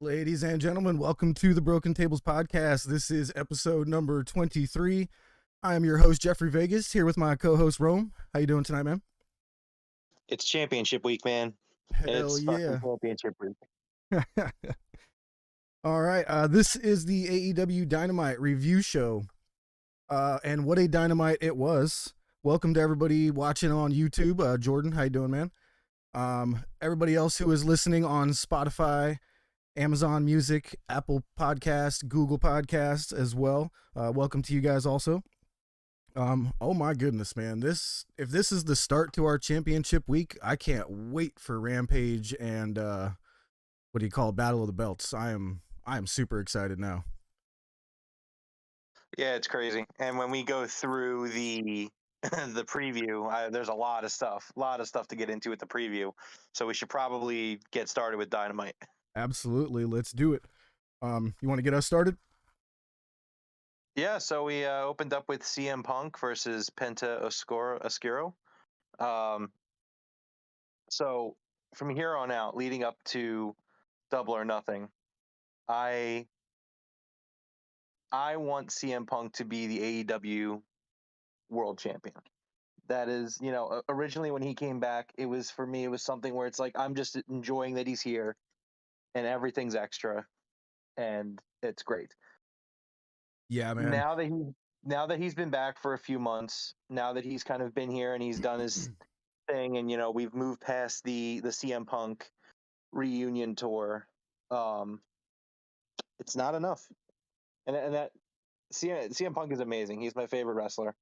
Ladies and gentlemen, welcome to the Broken Tables Podcast. This is episode number 23. I am your host, Jeffrey Vegas, here with my co-host, Rome. How you doing tonight, man? It's championship week, man. Hell It's fucking yeah. championship week. All right, this is the AEW Dynamite review show. And what a dynamite it was. Welcome to everybody watching on YouTube. Jordan, how you doing, man? Everybody else who is listening on Spotify, Amazon Music, Apple Podcast, Google Podcasts as well. Welcome to you guys also. Oh my goodness, man. If this is the start to our championship week, I can't wait for Rampage and what do you call it, Battle of the Belts. I am super excited now. Yeah, it's crazy. And when we go through the the preview, there's a lot of stuff to get into with the preview. So we should probably get started with Dynamite. Absolutely, let's do it. You want to get us started? Yeah, so we opened up with CM Punk versus PENTA OSCURO. So from here on out, leading up to Double or Nothing, I want CM Punk to be the AEW World Champion. That is, originally when he came back, it was something where it's like I'm just enjoying that he's here, and everything's extra, and it's great. Yeah, man. Now that he's been back for a few months, now that he's kind of been here and he's done his thing, and we've moved past the CM Punk reunion tour, it's not enough, and that CM Punk is amazing. He's my favorite wrestler,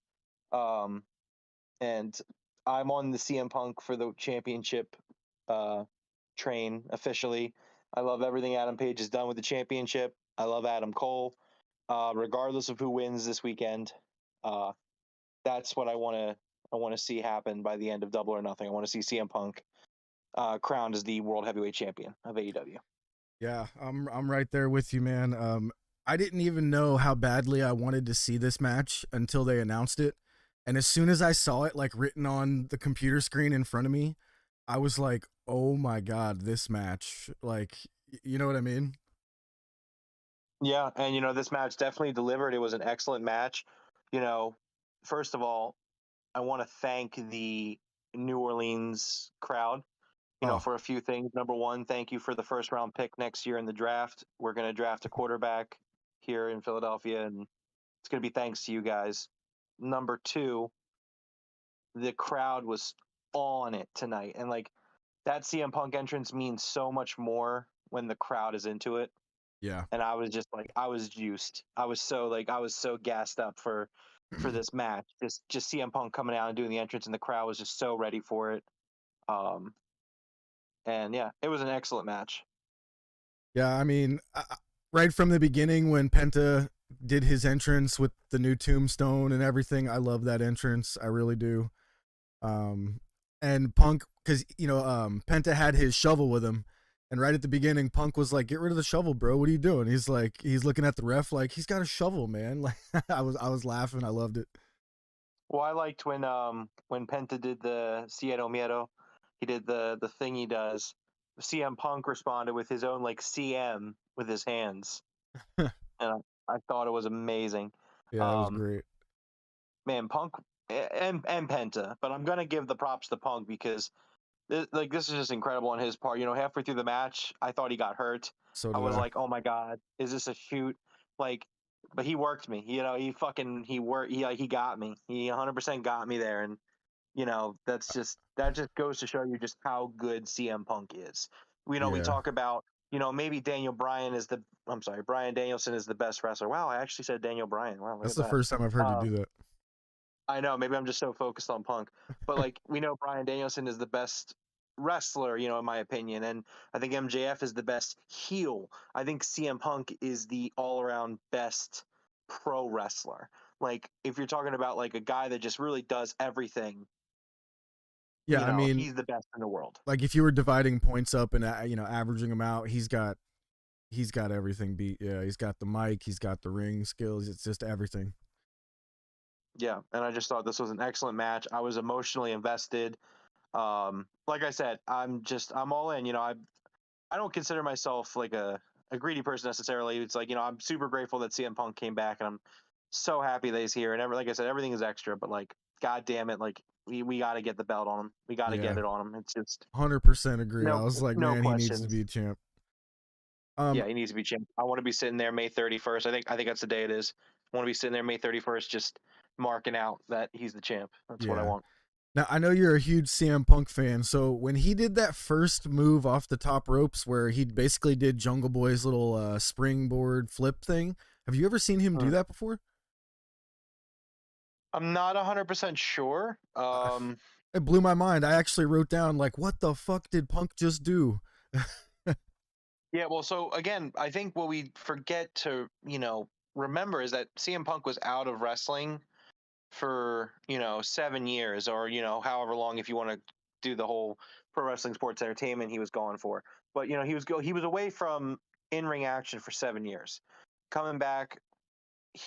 and I'm on the CM Punk for the championship train officially. I love everything Adam Page has done with the championship. I love Adam Cole, regardless of who wins this weekend. That's what I want to see happen by the end of Double or Nothing. I want to see CM Punk crowned as the World Heavyweight Champion of AEW. Yeah, I'm right there with you, man. I didn't even know how badly I wanted to see this match until they announced it. And as soon as I saw it like written on the computer screen in front of me, I was like, "Oh my god, this match." Like, you know what I mean? Yeah, and this match definitely delivered. It was an excellent match. First of all, I want to thank the New Orleans crowd, for a few things. Number one, thank you for the first round pick next year in the draft. We're going to draft a quarterback here in Philadelphia, and it's going to be thanks to you guys. Number two, the crowd was on it tonight. And like that CM Punk entrance means so much more when the crowd is into it. Yeah. And I was just like, I was juiced. I was so gassed up for this match. Just CM Punk coming out and doing the entrance, and the crowd was just so ready for it. And yeah, it was an excellent match. Yeah, I mean, right from the beginning when Penta did his entrance with the new tombstone and everything, I love that entrance. I really do. And Punk, because Penta had his shovel with him, and right at the beginning, Punk was like, "Get rid of the shovel, bro. What are you doing?" He's looking at the ref like he's got a shovel, man. Like I was laughing. I loved it. Well, I liked when Penta did the Ciedo Miedo, he did the thing he does. CM Punk responded with his own like CM with his hands, and I thought it was amazing. Yeah, it was great. Man, Punk and Penta, but I'm gonna give the props to Punk because this is just incredible on his part. Halfway through the match, I thought he got hurt. So I was like, oh my god, is this a shoot? But he worked me. He worked. He got me. He 100% got me there, and that just goes to show you just how good CM Punk is. We talk about maybe Brian Danielson is the best wrestler. Wow, I actually said Daniel Bryan. Wow, that's the first time I've heard you do that. I know, maybe I'm just so focused on Punk, but we know Brian Danielson is the best wrestler, in my opinion, and I think MJF is the best heel. I think CM Punk is the all-around best pro wrestler. Like if you're talking about like a guy that just really does everything, yeah, I mean, he's the best in the world. Like if you were dividing points up and averaging them out, he's got everything beat. Yeah, he's got the mic, he's got the ring skills. It's just everything. Yeah, and I just thought this was an excellent match. I was emotionally invested. Like I said, I'm all in. I don't consider myself like a a greedy person necessarily. It's like, I'm super grateful that CM Punk came back, and I'm so happy that he's here. And like I said, everything is extra, but like, god damn it, like we got to get the belt on him. We got to Yeah, get it on him. It's just 100% agree. I no was like, no man, he needs to questions. be a champ. Yeah, he needs to be champ. I want to be sitting there May 31st. I think that's the day it is. I want to be sitting there May 31st, just marking out that he's the champ. That's what I Yeah. want. Now I know you're a huge CM Punk fan, so when he did that first move off the top ropes, where he basically did Jungle Boy's little springboard flip thing, have you ever seen him do that before? I'm not 100% sure. It blew my mind. I actually wrote down like, what the fuck did Punk just do? Yeah, well, so again, I think what we forget to, remember is that CM Punk was out of wrestling for, 7 years, or, however long, if you want to do the whole pro wrestling sports entertainment he was going for. But, he was away from in-ring action for 7 years. Coming back,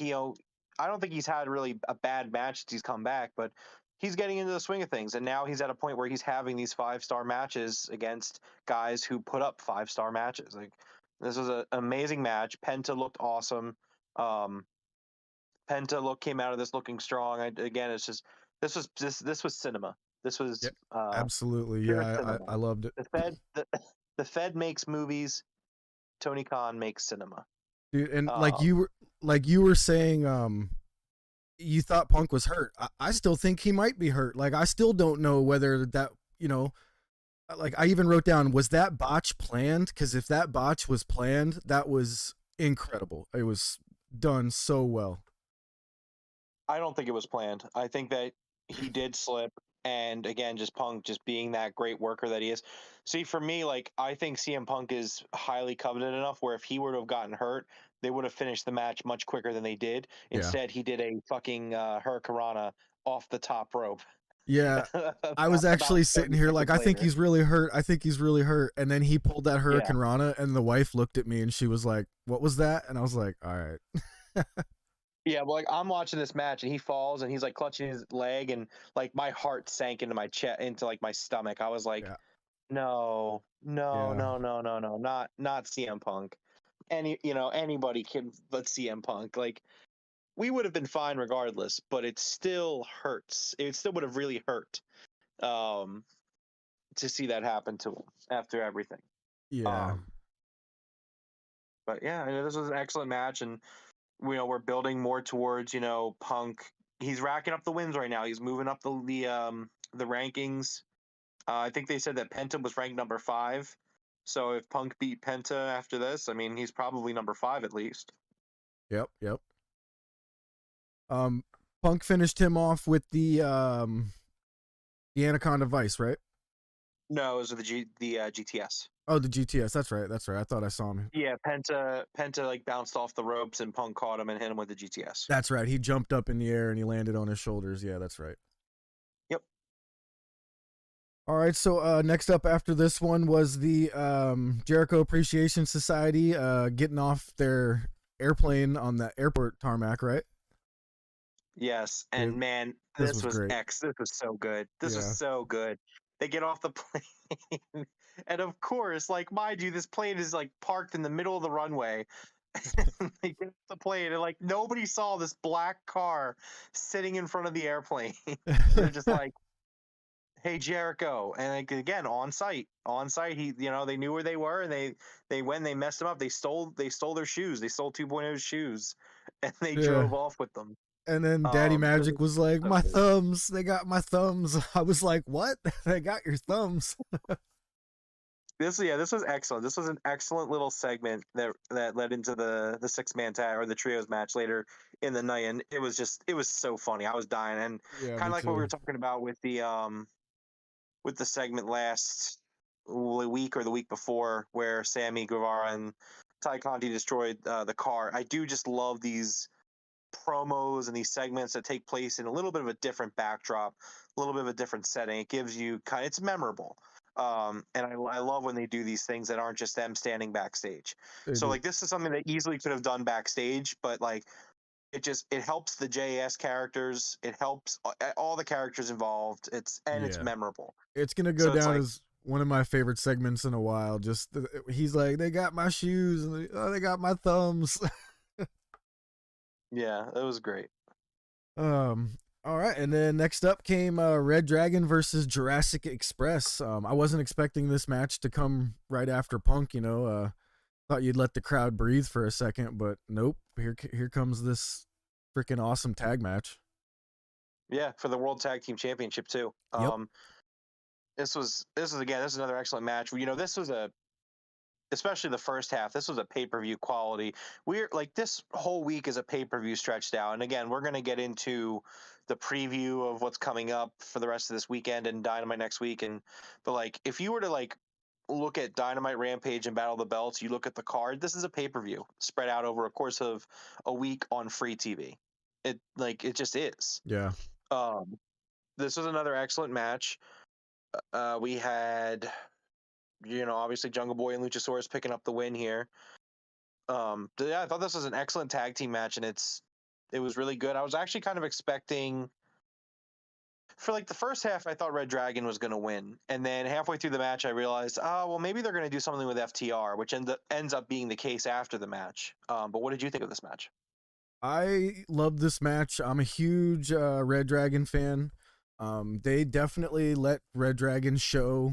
I don't think he's had really a bad match since he's come back, but he's getting into the swing of things. And now he's at a point where he's having these 5-star matches against guys who put up 5-star matches. Like, this was an amazing match. Penta looked awesome. Penta came out of this looking strong. Again, it's just this was cinema. This Yeah, was absolutely. pure Yeah, cinema. I loved it. The Fed makes movies. Tony Khan makes cinema. Dude, and Um, like you were saying, you thought Punk was hurt. I still think he might be hurt. Like I still don't know whether that, like I even wrote down, was that botch planned? Because if that botch was planned, that was incredible. It was done so well. I don't think it was planned. I think that he did slip, and again, just Punk just being that great worker that he is. See, for me, like I think CM Punk is highly coveted enough where if he were to have gotten hurt, they would have finished the match much quicker than they did. Yeah. Instead, he did a fucking hurricanrana off the top rope. Yeah. I was about actually sitting 30 here like, seconds I think later. he's really hurt. I think he's really hurt. And then he pulled that Yeah. Hurricane Rana, and the wife looked at me and she was like, what was that? And I was like, all right. Yeah, well, like I'm watching this match and he falls and he's like clutching his leg, and like my heart sank into my chest, into like my stomach. I was like, Yeah. no, no, Yeah. no, no, no, no, not CM Punk. Anybody can, but CM Punk. Like we would have been fine regardless, but it still hurts. It still would have really hurt um, to see that happen to him after everything. Yeah. Um, but yeah, this was an excellent match, and we're building more towards Punk. He's racking up the wins right now. He's moving up the rankings. I think they said that Penta was ranked number 5. So if Punk beat Penta after this, I mean, he's probably number 5 at least. Yep. Yep. Um, Punk finished him off with the Anaconda Vice, right? No, it was the GTS. Oh, the GTS. That's right. That's right. I thought I saw him. Yeah, Penta like bounced off the ropes and Punk caught him and hit him with the GTS. That's right. He jumped up in the air and he landed on his shoulders. Yeah, that's right. Yep. All right. So next up after this one was the Jericho Appreciation Society getting off their airplane on the airport tarmac, right? Yes, and Dude, man, this this was was great. This was so good. This was Yeah. so good. They get off the plane, and of course, like mind you, this plane is like parked in the middle of the runway. They get off the plane, and like nobody saw this black car sitting in front of the airplane. They're just like, "Hey, Jericho," and like again on site, he, they knew where they were, and they messed them up. They stole their shoes. They stole 2.0's shoes, and they Yeah. drove off with them. And then Daddy It Magic was was like, so my good. thumbs. They got my thumbs. I was like, what? They got your thumbs. This was excellent. This was an excellent little segment that led into the 6-man tag or the trios match later in the night, and it was so funny. I was dying, and Yeah, kind of me like what we too. were talking about with the segment last week or the week before, where Sammy Guevara and Ty Conti destroyed the car. I do just love these promos and these segments that take place in a little bit of a different backdrop, a little bit of a different setting. It gives you it's memorable. And I love when they do these things that aren't just them standing backstage. They So do. like this is something that easily could have done backstage, but like it helps the JS characters. It helps all the characters involved. It's Yeah. memorable. It's going to go So it's down like as one of my favorite segments in a while. Just he's like, they got my shoes and they got my thumbs. Yeah, it was great. Um, all right, and then next up came ReDragon versus Jurassic Express. I wasn't expecting this match to come right after Punk. Thought you'd let the crowd breathe for a second, but nope. Here comes this freaking awesome tag match. Yeah, for the World Tag Team Championship too. Yep. This is again, this is another excellent match. This was especially the first half, this was a pay-per-view quality. We're like, this whole week is a pay-per-view stretched out. And again, we're going to get into the preview of what's coming up for the rest of this weekend and Dynamite next week. But like, if you were to like look at Dynamite, Rampage, and Battle of the Belts, you look at the card, this is a pay-per-view spread out over a course of a week on free TV. It just is. Yeah. Um, this was another excellent match. We had, obviously Jungle Boy and Luchasaurus picking up the win here. Yeah, I thought this was an excellent tag team match, and it was really good. I was actually kind of expecting, for like the first half, I thought ReDragon was going to win, and then halfway through the match, I realized, oh well, maybe they're going to do something with FTR, which ends up being the case after the match. But what did you think of this match? I love this match. I'm a huge ReDragon fan. They definitely let ReDragon show,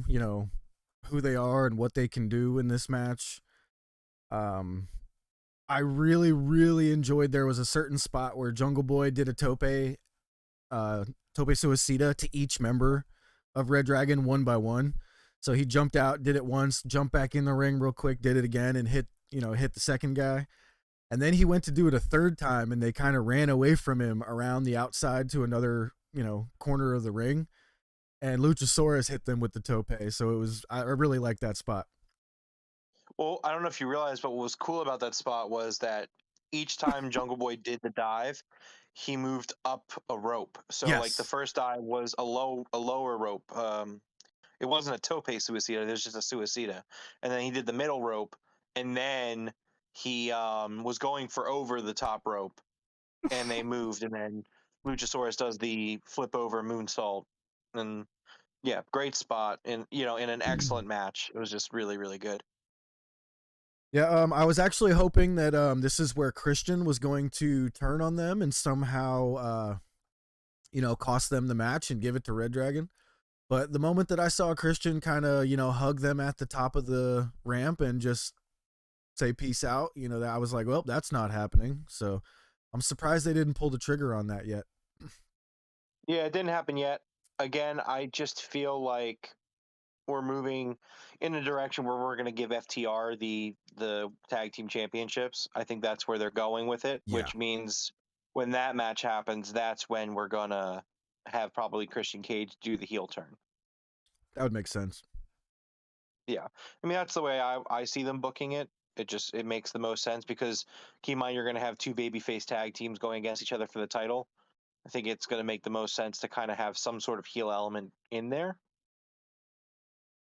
who they are and what they can do in this match. I really, really enjoyed. There was a certain spot where Jungle Boy did a tope suicida to each member of ReDragon one by one. So he jumped out, did it once, jumped back in the ring real quick, did it again, and hit the second guy. And then he went to do it a third time, and they kind of ran away from him around the outside to another, corner of the ring. And Luchasaurus hit them with the tope. So I really liked that spot. Well, I don't know if you realized, but what was cool about that spot was that each time Jungle Boy did the dive, he moved up a rope. So Yes. like the first dive was a lower rope. It wasn't a tope suicida, there's just a suicida. And then he did the middle rope, and then he was going for over the top rope, and they moved, and then Luchasaurus does the flip over moonsault. And yeah, great spot, and in an excellent match. It was just really, really good. Yeah, I was actually hoping that this is where Christian was going to turn on them and somehow, cost them the match and give it to ReDragon. But the moment that I saw Christian kind of, hug them at the top of the ramp and just say peace out, that I was like, well, that's not happening. So I'm surprised they didn't pull the trigger on that yet. Yeah, it didn't happen yet. Again, I just feel like we're moving in a direction where we're going to give FTR the tag team championships. I think that's where they're going with it, Yeah. which means when that match happens, that's when we're going to have probably Christian Cage do the heel turn. That would make sense. Yeah. I mean, that's the way I see them booking it. It makes the most sense because keep in mind, you're going to have two babyface tag teams going against each other for the title. I think it's going to make the most sense to kind of have some sort of heel element in there.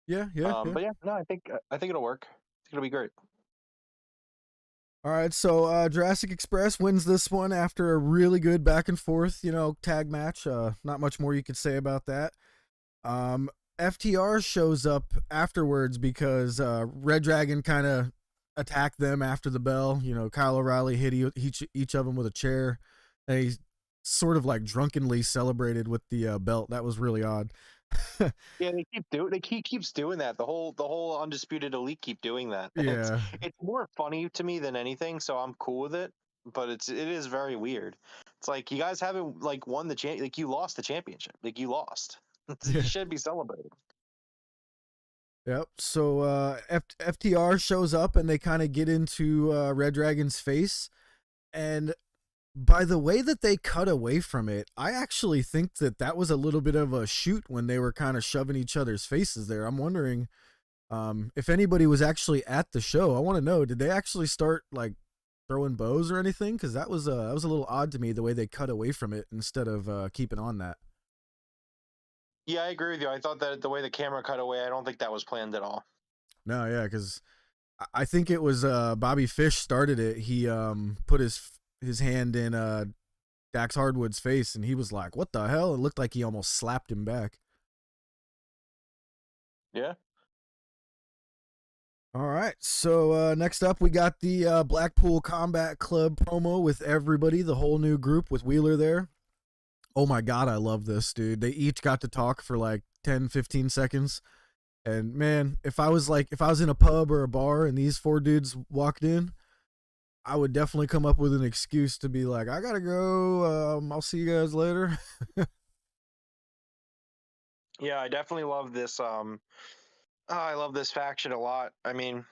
Yeah. But yeah, no, I think it'll work. I think it'll be great. All right, so Jurassic Express wins this one after a really good back and forth, tag match. Not much more you could say about that. FTR shows up afterwards because ReDragon kind of attacked them after the bell. Kyle O'Reilly hit each of them with a chair, and he sort of like drunkenly celebrated with the belt. That was really odd. Yeah, he keeps doing that. The whole Undisputed Elite keep doing that. Yeah. It's more funny to me than anything, so I'm cool with it. But it is very weird. It's like you guys haven't like won the like you lost the championship. Like you lost. You should be celebrating. Yep. So FTR shows up and they kind of get into ReDragon's face, and by the way that they cut away from it, I actually think that was a little bit of a shoot when they were kind of shoving each other's faces there. I'm wondering if anybody was actually at the show. I want to know, did they actually start like throwing bows or anything? Because that was a little odd to me, the way they cut away from it instead of keeping on that. Yeah, I agree with you. I thought that the way the camera cut away, I don't think that was planned at all. No, yeah, because I think it was Bobby Fish started it. He put his hand in Dax Hardwood's face, and he was like, "What the hell?" It looked like he almost slapped him back. Yeah, All right. So next up, we got the Blackpool Combat Club promo with everybody, the whole new group with Wheeler there. Oh my God, I love this, dude. They each got to talk for like 10, 15 seconds. And man, if I was in a pub or a bar and these four dudes walked in, I would definitely come up with an excuse to be like, I gotta go. I'll see you guys later. Yeah, I definitely love this. I love this faction a lot. I mean,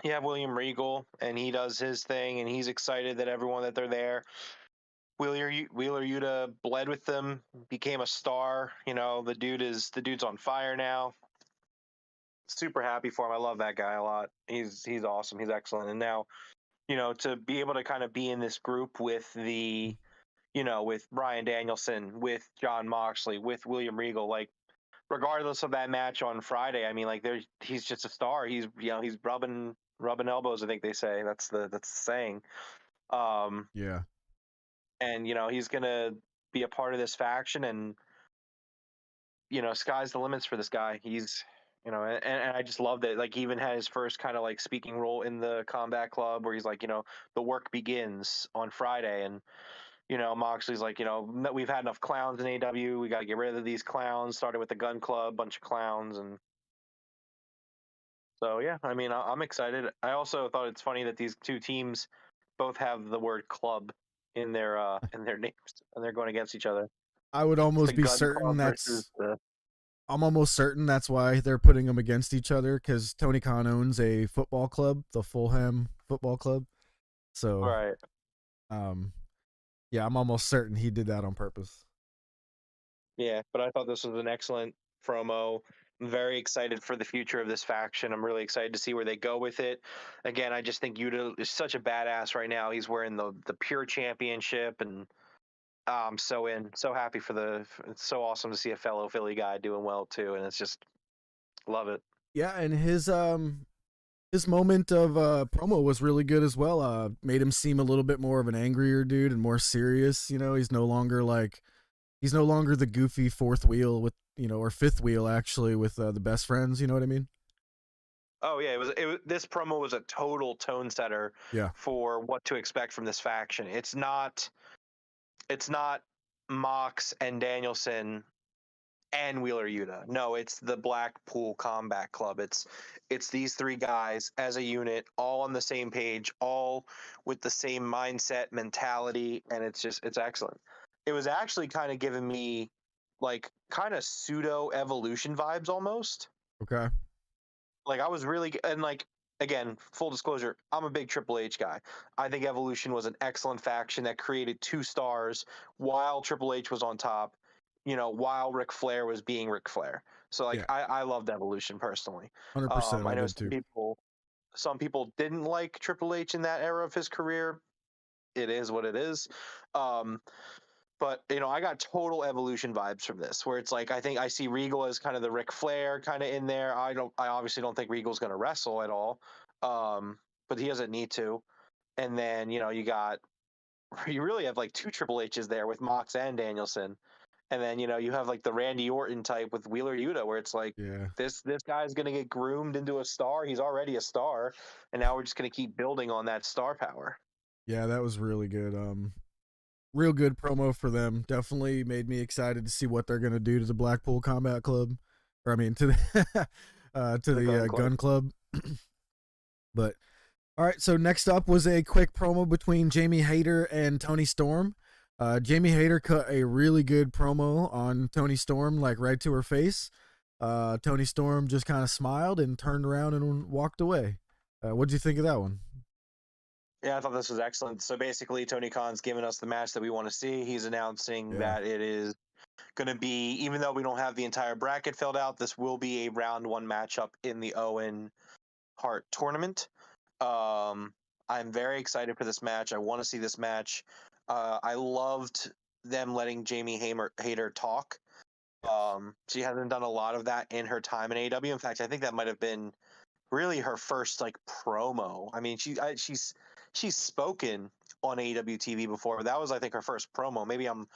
you have William Regal, and he does his thing, and he's excited that everyone that they're there. Wheeler Yuta bled with them, became a star. You know, the dude's on fire now. Super happy for him. I love that guy a lot. He's awesome. He's excellent. And now, to be able to kind of be in this group with with Bryan Danielson, with John Moxley, with William Regal, like regardless of that match on Friday, I mean, like he's just a star. He's rubbing elbows. I think they say that's the saying. Um, Yeah. and he's gonna be a part of this faction, and sky's the limits for this guy. He's and I just love that, like, he even had his first kind of like speaking role in the Combat Club, where he's like, the work begins on Friday, and Moxley's like, we've had enough clowns in AW, we got to get rid of these clowns. Started with the Gun Club, bunch of clowns. And so, yeah, I mean, I'm excited. I also thought it's funny that these two teams both have the word club in their names, and they're going against each other. I would It's the almost be Gun certain Club versus that's the I'm almost certain that's why they're putting them against each other because Tony Khan owns a football club, the Fulham Football Club. So, right. um, yeah, I'm almost certain he did that on purpose. Yeah, but I thought this was an excellent promo. I'm very excited for the future of this faction. I'm really excited to see where they go with it. Again, I just think Yuta is such a badass right now. He's wearing the pure championship, and I'm so happy for It's so awesome to see a fellow Philly guy doing well too, and it's just love it. Yeah, and his moment of promo was really good as well. Made him seem a little bit more of an angrier dude and more serious. He's no longer the goofy fourth wheel with or fifth wheel actually with the best friends. You know what I mean? Oh yeah, it was this promo was a total tone setter Yeah, for what to expect from this faction. It's not Mox and Danielson and Wheeler Yuta. No, it's the Blackpool Combat Club. It's these three guys as a unit, all on the same page, all with the same mindset, mentality, and it's excellent. It was actually kind of giving me like kind of pseudo evolution vibes almost. okay, Like I was really, and like, again, full disclosure, I'm a big Triple H guy. I think Evolution was an excellent faction that created two stars while Triple H was on top, while Ric Flair was being Ric Flair. So like yeah, I loved Evolution personally. 100%. I I know did too. some people didn't like Triple H in that era of his career. It is what it is. Um, but I got total Evolution vibes from this, where it's like I think I see Regal as kind of the Ric Flair kind of in there. I obviously don't think Regal's going to wrestle at all, but he doesn't need to. And then you really have like two Triple H's there with Mox and Danielson, and then you have like the Randy Orton type with Wheeler Yuta, where it's like Yeah, this guy's going to get groomed into a star. He's already a star, and now we're just going to keep building on that star power. yeah, that was really good. Real good promo for them. Definitely made me excited to see what they're gonna do to the Blackpool Combat Club, or I mean to the The Gun Club. Gun Club. But all right, so next up was a quick promo between Jamie Hayter and Tony Storm. Jamie Hayter cut a really good promo on Tony Storm, like right to her face. Tony Storm just kind of smiled and turned around and walked away. What do you think of that one? Yeah, I thought this was excellent. So basically, Tony Khan's given us the match that we want to see. He's announcing Yeah, that it is going to be, even though we don't have the entire bracket filled out, this will be a round one matchup in the Owen Hart tournament. Um, I'm very excited for this match. I want to see this match. I loved them letting Jamie Hayter talk. She hasn't done a lot of that in her time in AEW. In fact, I think that might have been really her first like promo. I mean, she's spoken on AEW TV before, but that was, I think, her first promo. Maybe I'm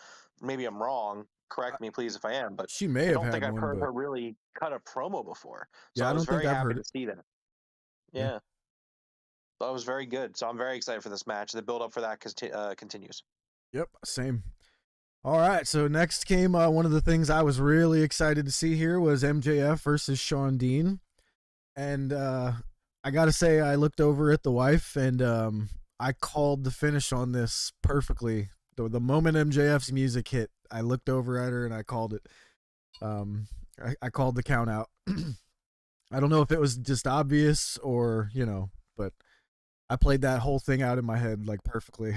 wrong. I, Correct me, please, if I am. But she may I have don't think had I've one, heard but her really cut a promo before. So yeah, I I was don't think very I've happy heard to it. see that. Yeah. That was very good. So I'm very excited for this match. The build up for that continues. Yep, same. All right, so next came one of the things I was really excited to see here was MJF versus Shawn Dean. And I got to say, I looked over at the wife and I called the finish on this perfectly. The moment MJF's music hit, I looked over at her and I called it. I called the count out. I don't know if it was just obvious or, but I played that whole thing out in my head like perfectly.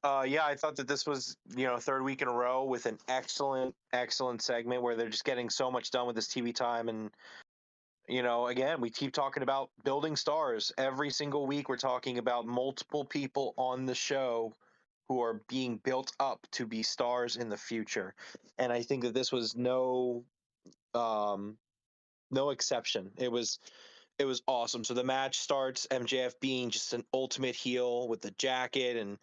Yeah, I thought that this was, third week in a row with an excellent, excellent segment where they're just getting so much done with this TV time. And, again, we keep talking about building stars. Every single week, we're talking about multiple people on the show who are being built up to be stars in the future. And I think that this was no exception. It was awesome. So the match starts, MJF being just an ultimate heel with the jacket, and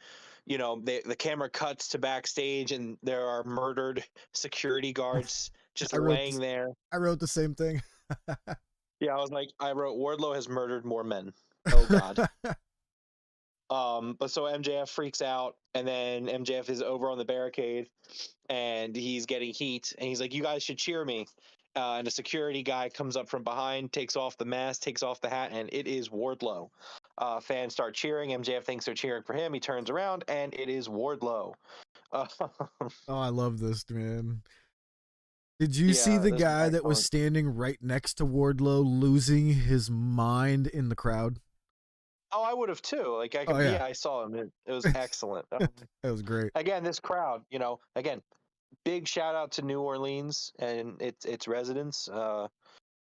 the camera cuts to backstage, and there are murdered security guards just laying there. I wrote the same thing. Yeah, I wrote Wardlow has murdered more men. Oh God. But so MJF freaks out, and then MJF is over on the barricade, and he's getting heat, and he's like, "You guys should cheer me." And a security guy comes up from behind, takes off the mask, takes off the hat, and it is Wardlow. Fans start cheering. MJF thinks they're cheering for him. He turns around, and it is Wardlow. Oh, I love this, man. Did you see the guy that was standing right next to Wardlow losing his mind in the crowd? Oh, I would have too. I saw him. It was excellent. That was great. Again, this crowd, again, big shout out to New Orleans and its residents.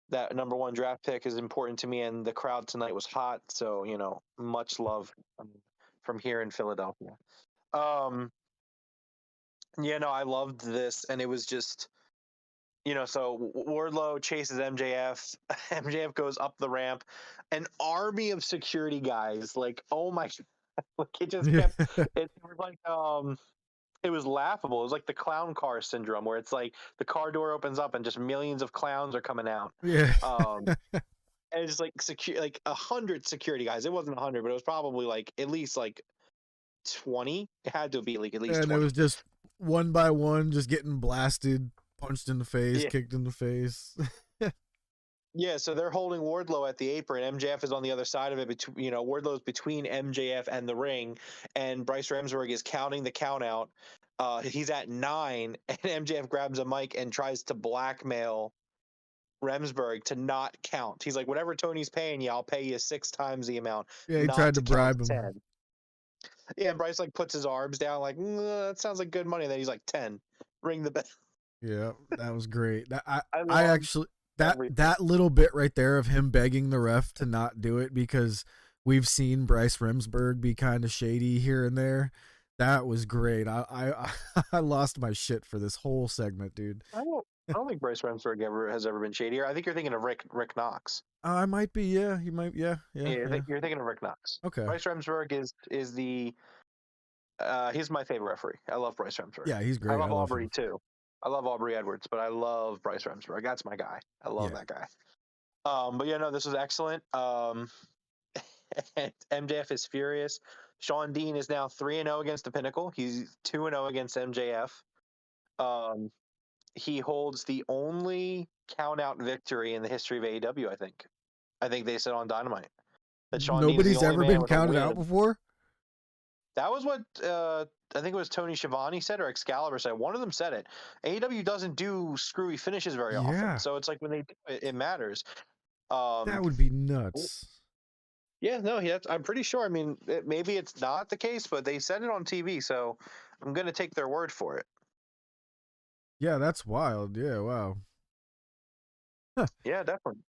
That number one draft pick is important to me, and the crowd tonight was hot. So, much love from here in Philadelphia. I loved this, and it was just, so Wardlow chases MJF. MJF goes up the ramp. An army of security guys, oh my, it just kept. It was like it was laughable. It was like the clown car syndrome, where it's like the car door opens up and just millions of clowns are coming out. Yeah. And it's like 100 security guys. It wasn't 100, but it was probably at least 20. It had to be at least 20. And it was just one by one, just getting blasted, punched in the face, kicked in the face. Yeah, so they're holding Wardlow at the apron. MJF is on the other side of it. Wardlow's between MJF and the ring, and Bryce Remsburg is counting the count out. He's at 9, and MJF grabs a mic and tries to blackmail Remsburg to not count. He's like, "Whatever Tony's paying you, I'll pay you 6 times the amount." Yeah, he tried to bribe him. 10. Yeah, and Bryce puts his arms down, that sounds like good money. And then he's like, 10, ring the bell. Yeah, that was great. I actually. That little bit right there of him begging the ref to not do it, because we've seen Bryce Remsburg be kind of shady here and there. That was great. I lost my shit for this whole segment, dude. I don't think Bryce Remsburg has ever been shadier. I think you're thinking of Rick Knox. I might be. Yeah, you might. Yeah. You're thinking of Rick Knox. Okay. Bryce Remsburg is the he's my favorite referee. I love Bryce Remsburg. Yeah, he's great. I love Aubrey too. I love Aubrey Edwards, but I love Bryce Remsburg. That's my guy. I love that guy. But yeah, no, this was excellent. MJF is furious. Shawn Dean is now 3-0 against the Pinnacle. He's 2-0 against MJF. He holds the only count-out victory in the history of AEW, I think. I think they said on Dynamite that Shawn Nobody's ever been counted out before? That was what I think it was Tony Schiavone said, or Excalibur said. One of them said it. AEW doesn't do screwy finishes very often, so it's like when they do it, it matters. That would be nuts. Yeah, no, I'm pretty sure. I mean, maybe it's not the case, but they said it on TV, so I'm going to take their word for it. Yeah, that's wild. Yeah, wow. Huh. Yeah, definitely.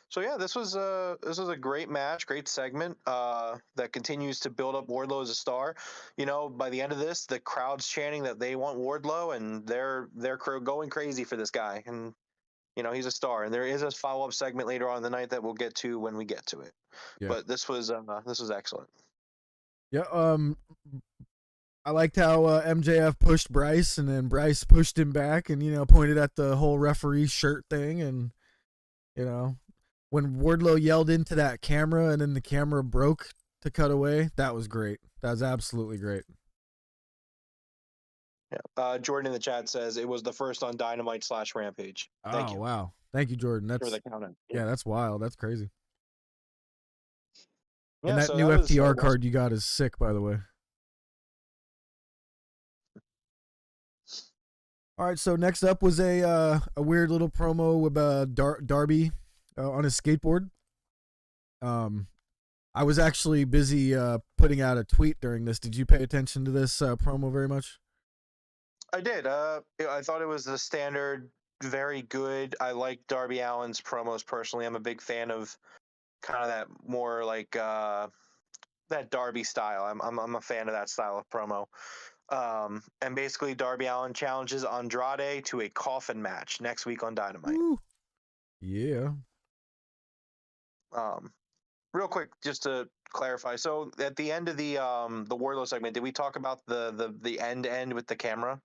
So yeah, this was a great match, great segment that continues to build up Wardlow as a star. By the end of this, the crowd's chanting that they want Wardlow, and they're going crazy for this guy. And he's a star. And there is a follow-up segment later on in the night that we'll get to when we get to it. Yeah. But this was excellent. Yeah. I liked how MJF pushed Bryce, and then Bryce pushed him back, and pointed at the whole referee shirt thing, and You know, when Wardlow yelled into that camera and then the camera broke to cut away, that was great. That was absolutely great. Yeah. Jordan in the chat says it was the first on Dynamite / Rampage. Thank Oh you wow, thank you, Jordan. for That's the count in. yeah, that's wild. That's crazy. And Yeah. that So new that was FTR card you got is sick, by the way. All right, so next up was a weird little promo with Darby on his skateboard. I was actually busy putting out a tweet during this. Did you pay attention to this promo very much? I did. I thought it was the standard, very good. I like Darby Allin's promos personally. I'm a big fan of kind of that more like that Darby style. I'm a fan of that style of promo. And basically, Darby Allin challenges Andrade to a coffin match next week on Dynamite. Woo. Yeah. Real quick, just to clarify. So at the end of the Wardlow segment, did we talk about the end with the camera?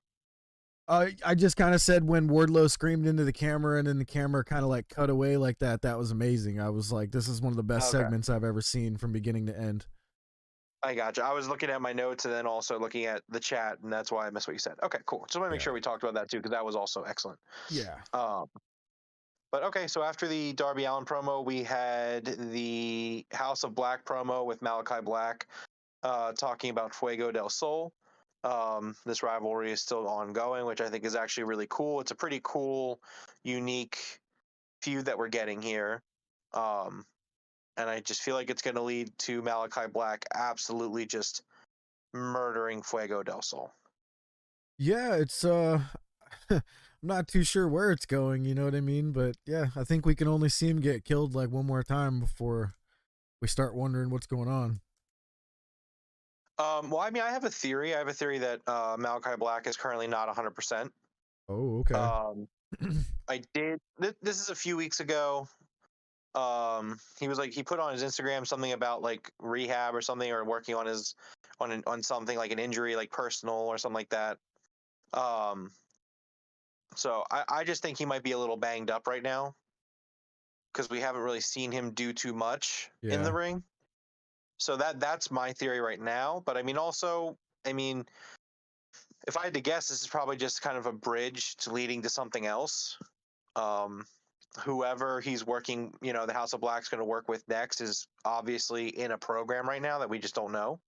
I just kind of said when Wardlow screamed into the camera and then the camera kind of like cut away like that. That was amazing. I was like, this is one of the best segments I've ever seen from beginning to end. I gotcha. I was looking at my notes and then also looking at the chat, and that's why I missed what you said. Okay, cool. Just want to make sure we talked about that too, because that was also excellent. Yeah. But okay, so after the Darby Allin promo, we had the House of Black promo with Malachi Black talking about Fuego del Sol. This rivalry is still ongoing, which I think is actually really cool. It's a pretty cool, unique feud that we're getting here. And I just feel like it's going to lead to Malachi Black absolutely just murdering Fuego del Sol. Yeah, it's I'm not too sure where it's going, you know what I mean? But yeah, I think we can only see him get killed like one more time before we start wondering what's going on. Well, I mean, I have a theory. I have a theory that Malachi Black is currently not 100%. Oh, okay. I did. This is a few weeks ago. He was like, he put on his Instagram something about like rehab or something, or working on his on something like an injury, like personal or something like that. So I just think he might be a little banged up right now because we haven't really seen him do too much in the ring. So that's my theory right now. But I mean, also, I mean, if I had to guess, this is probably just kind of a bridge to leading to something else. Whoever he's working, you know, the House of Black's going to work with next is obviously in a program right now that we just don't know.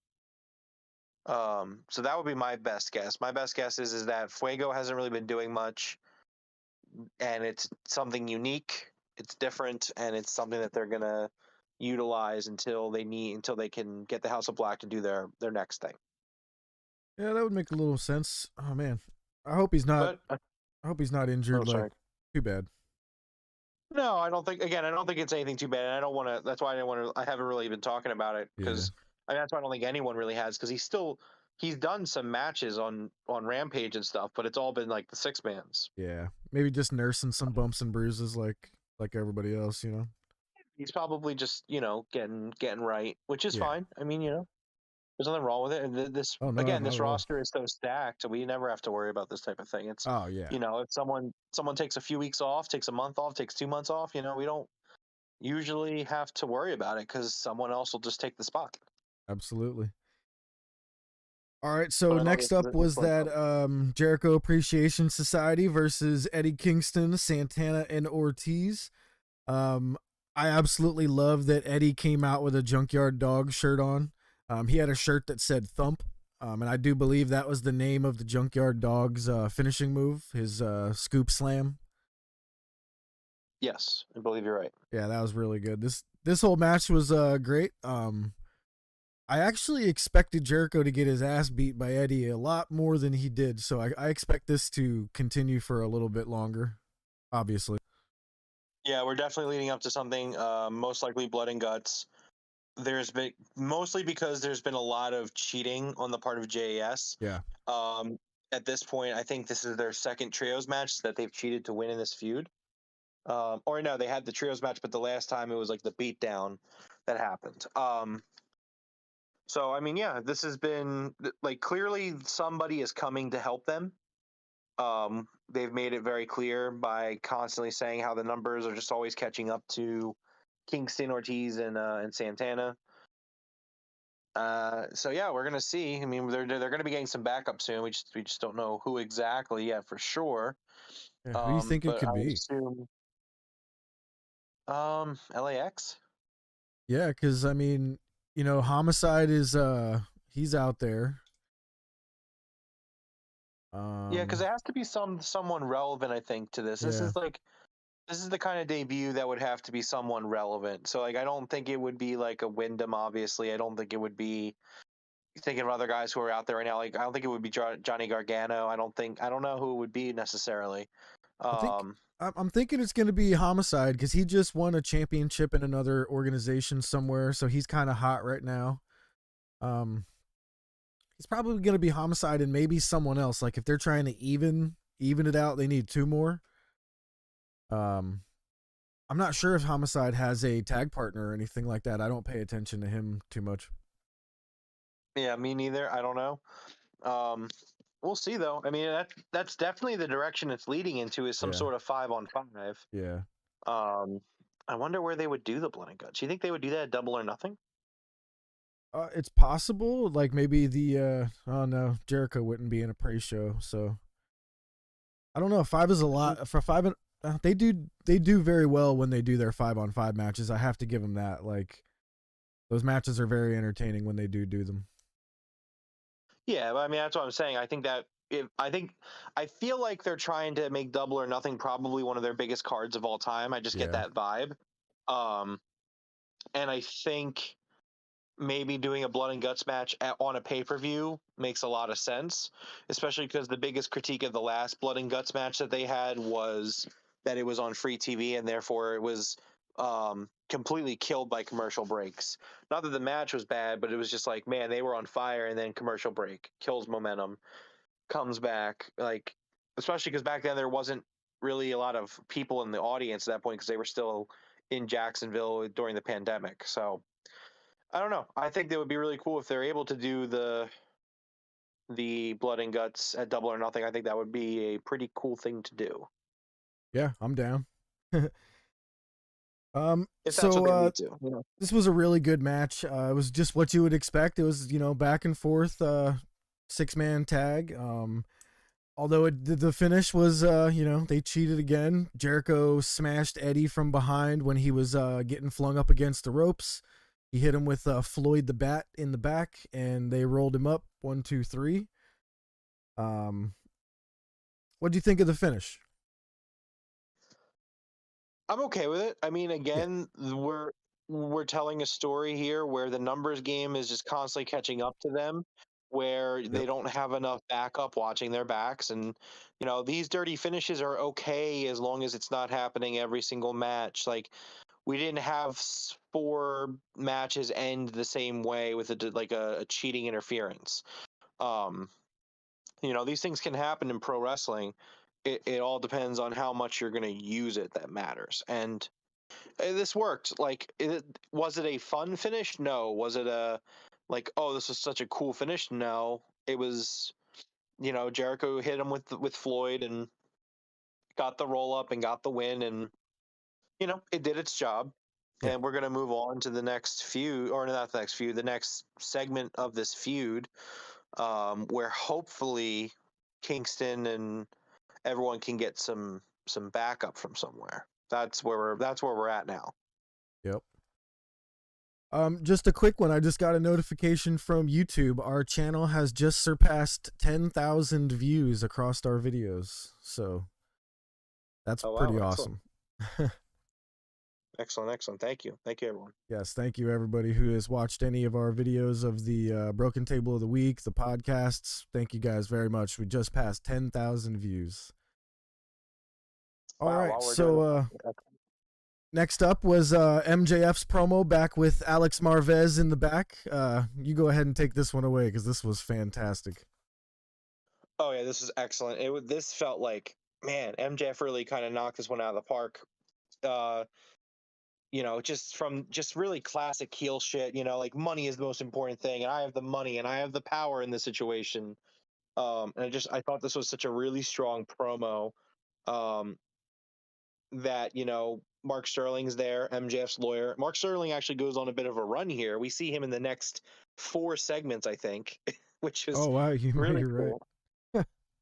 So that would be my best guess. My best guess is that Fuego hasn't really been doing much, and it's something unique. It's different, and it's something that they're gonna utilize until they can get the House of Black to do their next thing. Yeah, that would make a little sense. Oh man, I hope he's not. I hope he's not injured. Too bad. No, I don't think. Again, I don't think it's anything too bad. And I don't want to. That's why I didn't want to. I haven't really been talking about it because I mean, that's why I don't think anyone really has, because he's done some matches on Rampage and stuff, but it's all been like the six mans. Yeah, maybe just nursing some bumps and bruises like everybody else, you know. He's probably just getting right, which is fine. I mean, there's nothing wrong with it. And this this roster is so stacked, so we never have to worry about this type of thing. It's if someone takes a few weeks off, takes a month off, takes 2 months off, we don't usually have to worry about it because someone else will just take the spot. Absolutely. All right, so next up was that Jericho Appreciation Society versus Eddie Kingston, Santana, and Ortiz. I absolutely love that Eddie came out with a Junkyard Dog shirt on. He had a shirt that said Thump, and I do believe that was the name of the Junkyard Dog's finishing move, his scoop slam. Yes, I believe you're right. Yeah, that was really good. This whole match was great. I actually expected Jericho to get his ass beat by Eddie a lot more than he did, so I expect this to continue for a little bit longer, obviously. Yeah, we're definitely leading up to something, most likely blood and guts. There's been, mostly because there's been a lot of cheating on the part of JAS. Yeah. At this point, I think this is their second trios match that they've cheated to win in this feud. Or no, they had the trios match, but the last time it was like the beatdown that happened. So I mean, yeah, this has been like, clearly somebody is coming to help them. They've made it very clear by constantly saying how the numbers are just always catching up to Kingston, Ortiz, and Santana. So yeah, we're gonna see. I mean, they're gonna be getting some backup soon. We just don't know who exactly yet for sure. Yeah, who do you think it But could I be? assume LAX. Yeah, because I mean, Homicide is he's out there. Yeah, because Um, it has to be someone relevant. I think to this. yeah, This is the kind of debut that would have to be someone relevant. So like, I don't think it would be like a Wyndham. Obviously, I don't think it would be thinking of other guys who are out there right now. Like, I don't think it would be Johnny Gargano. I don't know who it would be necessarily. I think Um, I'm thinking it's going to be Homicide because he just won a championship in another organization somewhere, so he's kind of hot right now. Um, he's probably going to be Homicide and maybe someone else. Like if they're trying to even it out, they need two more. Um, I'm not sure if Homicide has a tag partner or anything like that. I don't pay attention to him too much. yeah, me neither. I don't know. Um, we'll see though. I mean, that's definitely the direction it's leading into is some Yeah, sort of 5-on-5. yeah. Um, I wonder where they would do the blood and guts. You think they would do that at Double or Nothing? It's possible. Like maybe oh no, Jericho wouldn't be in a pre-show, so I don't know. Five is a lot for five. They do very well when they do their 5-on-5 matches. I have to give them that. Like those matches are very entertaining when they do them. Yeah, but I mean that's what I'm saying. I think that if I feel like they're trying to make Double or Nothing probably one of their biggest cards of all time. I just get Yeah, that vibe. Um, and I think maybe doing a blood and guts match on a pay-per-view makes a lot of sense, especially because the biggest critique of the last blood and guts match that they had was that it was on free TV and therefore it was completely killed by commercial breaks. Not that the match was bad, but it was just like, man, they were on fire and then commercial break kills momentum, comes back, like, especially because back then there wasn't really a lot of people in the audience at that point because they were still in Jacksonville during the pandemic. So I don't know. I think that would be really cool if they're able to do the blood and guts at Double or Nothing. I think that would be a pretty cool thing to do yeah, I'm down. if that's what so they need to. You know? this was a really good match. It was just what you would expect. It was back and forth, 6-man tag. Although the finish was, they cheated again. Jericho smashed Eddie from behind when he was getting flung up against the ropes. He hit him with Floyd the Bat in the back, and they rolled him up 1, 2, 3. What do you think of the finish? I'm okay with it. I mean, Yeah, again, we're telling a story here where the numbers game is just constantly catching up to them, where yep, they don't have enough backup watching their backs, and these dirty finishes are okay as long as it's not happening every single match. Like we didn't have 4 matches end the same way with a cheating interference. Um, these things can happen in pro wrestling. It all depends on how much you're going to use it that matters. And this worked. Like, was it a fun finish? No. Was it a like, oh, this was such a cool finish? No. It was, Jericho hit him with Floyd and got the roll up and got the win, and it did its job. yeah, And we're going to move on to the next feud, or not the next feud, the next segment of this feud, where hopefully Kingston and everyone can get some backup from somewhere. That's where we're at now. yep. Just a quick one. I just got a notification from YouTube. Our channel has just surpassed 10,000 views across our videos. So that's Oh pretty wow, excellent, awesome. excellent. Thank you, everyone. Yes, thank you everybody who has watched any of our videos of the Broken Table of the Week, the podcasts. Thank you guys very much. We just passed 10,000 views. All Wow, right, while we're doing so that, next up was MJF's promo back with Alex Marvez in the back. You go ahead and take this one away because this was fantastic. oh yeah, this is excellent. This felt like, man, MJF really kind of knocked this one out of the park. Uh, just really classic heel shit. Like money is the most important thing, and I have the money and I have the power in this situation. And I thought this was such a really strong promo. Um, that Mark Sterling's there, MJF's lawyer. Mark Sterling actually goes on a bit of a run here. We see him in the next 4 segments, I think, which is Oh wow, really you're right. cool.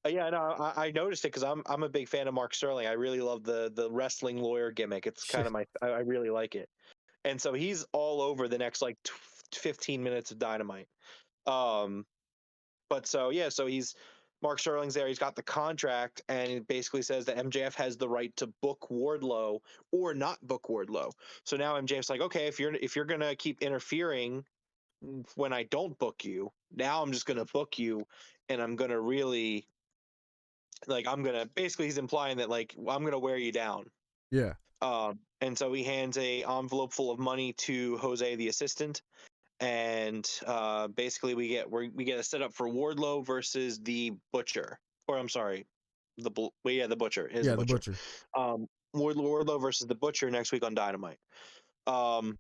Yeah, no, I noticed it because I'm a big fan of Mark Sterling. I really love the wrestling lawyer gimmick. It's kind of I really like it. And so he's all over the next like 15 minutes of Dynamite. Um, but so yeah, so he's Mark Sterling's there. He's got the contract, and it basically says that MJF has the right to book Wardlow or not book Wardlow. So now MJF's like, okay, if you're gonna keep interfering when I don't book you, now I'm just gonna book you, and I'm gonna really I'm gonna basically he's implying that like I'm gonna wear you down. Yeah. And so he hands a envelope full of money to Jose, the assistant, and basically we get a setup for Wardlow versus the Butcher, or I'm sorry, the Butcher is the Yeah, the Butcher. Butcher. Wardlow versus the Butcher next week on Dynamite. Um,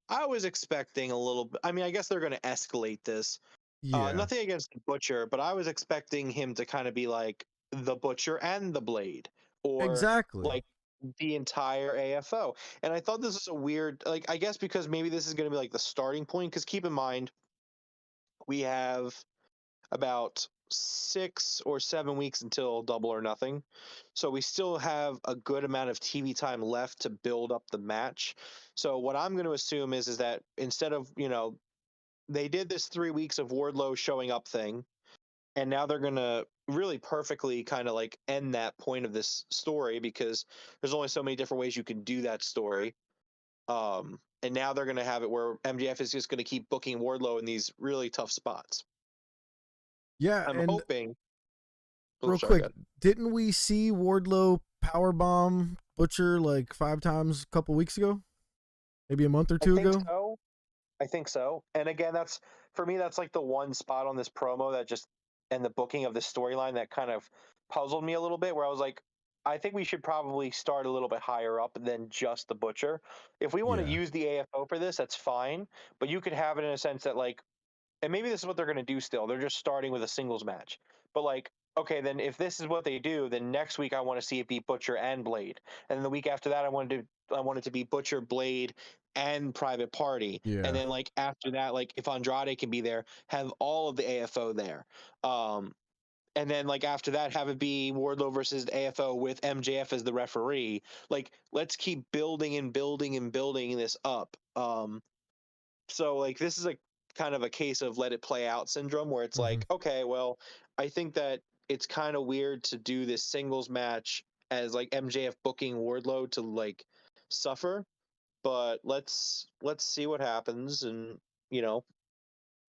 I was expecting a little bit. I mean, I guess they're going to escalate this. Yeah. Nothing against the Butcher, but I was expecting him to kind of be like the Butcher and the Blade, or Exactly. like the entire AFO. And I thought this was a weird, I guess because maybe this is going to be like the starting point. Because keep in mind, we have about 6 or 7 weeks until Double or Nothing. So we still have a good amount of TV time left to build up the match. So what I'm going to assume is that instead of, they did this 3 weeks of Wardlow showing up thing, and now they're going to really perfectly kind of like end that point of this story, because there's only so many different ways you can do that story. And now they're going to have it where MJF is just going to keep booking Wardlow in these really tough spots. Yeah, I'm and hoping. Oh, real sorry, quick, God. didn't we see Wardlow powerbomb Butcher like 5 times a couple weeks ago? Maybe a month or I two think ago? so. I think so. And again, that's for me. That's like the one spot on this promo that just and the booking of the storyline that kind of puzzled me a little bit. Where I was like, I think we should probably start a little bit higher up than just the Butcher. If we want to Yeah. use the AFO for this, that's fine. But you could have it in a sense that like, and maybe this is what they're going to do still. They're just starting with a singles match. But like, okay, then if this is what they do, then next week I want to see it be Butcher and Blade. And then the week after that I wanted to be Butcher, Blade, and Private Party. And Yeah. then like after that, like if Andrade can be there, have all of the AFO there. Um and then like after that have it be Wardlow versus AFO with MJF as the referee. Like let's keep building and building and building this up. So like this is a kind of a case of let it play out syndrome, where it's Hmm. like, okay, well, I think that it's kind of weird to do this singles match as like MJF booking Wardlow to like suffer, but let's see what happens, and you know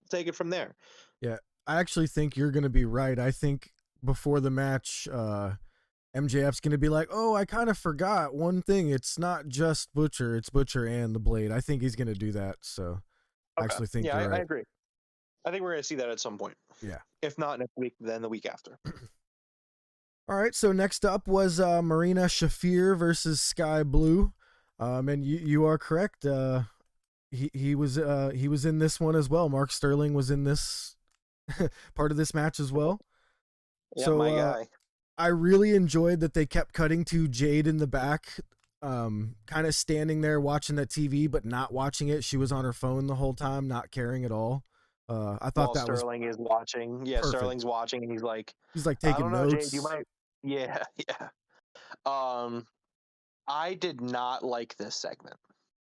take it from there. Yeah. I actually think you're going to be right. I think before the match, MJF's going to be like, "Oh, I kind of forgot one thing. It's not just Butcher, it's Butcher and the Blade." I think he's going to do that. So I Okay, actually think yeah, you're I right. agree. I think we're gonna see that at some point. Yeah. If not next week, then the week after. All right, so next up was Marina Shafir versus Sky Blue. And you are correct. He was in this one as well. Mark Sterling was in this part of this match as well. Yeah, So my guy. I really enjoyed that they kept cutting to Jade in the back, kind of standing there watching that TV, but not watching it. She was on her phone the whole time, not caring at all. I thought While that was Sterling is watching, yeah, Sterling's perfect. watching, and he's like, He's like I taking don't know, Jade, you notes. might, yeah, yeah. Um, I did not like this segment.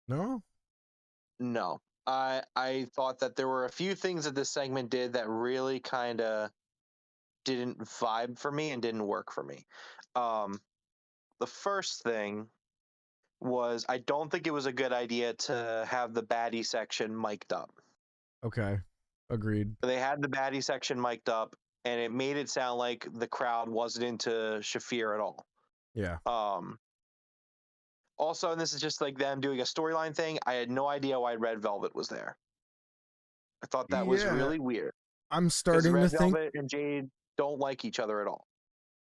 No? No. I thought that there were a few things that this segment did that really kind of didn't vibe for me and didn't work for me. Um, the first thing was I don't think it was a good idea to have the baddie section mic'd up. Okay. Agreed. They had the baddie section mic'd up, and it made it sound like the crowd wasn't into Shafir at all. Yeah. Also, and this is just like them doing a storyline thing, I had no idea why Red Velvet was there. I thought that was Yeah. really weird I'm because starting to Red think Velvet and Jade don't like each other at all.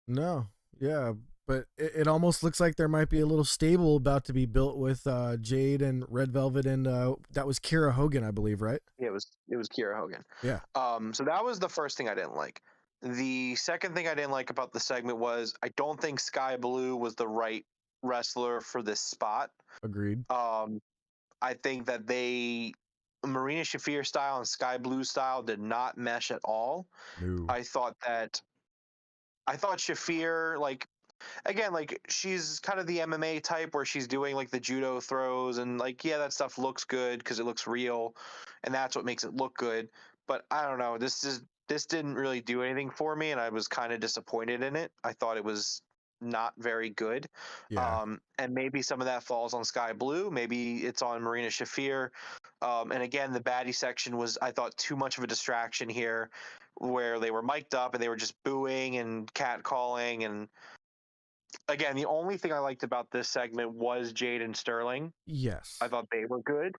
no. Yeah. but it almost looks like there might be a little stable about to be built with Jade and Red Velvet, and that was Kira Hogan, I believe, right? Yeah, it was Kiera Hogan. Yeah, So that was the first thing I didn't like. The second thing I didn't like about the segment was I don't think Sky Blue was the right wrestler for this spot. agreed. Um, I think that Marina Shafir style and Sky Blue style did not mesh at all. No. I thought Shafir, like, again, like, she's kind of the MMA type where she's doing like the judo throws, and like, yeah, that stuff looks good because it looks real, and that's what makes it look good. But I don't know, this didn't really do anything for me, and I was kind of disappointed in it. I thought it was not very good. Yeah. And maybe some of that falls on Sky Blue, maybe it's on Marina Shafir. And again, the baddie section was, I thought, too much of a distraction here, where they were mic'd up and they were just booing and catcalling. And again, the only thing I liked about this segment was Jade and Sterling. I Yes. thought they were good.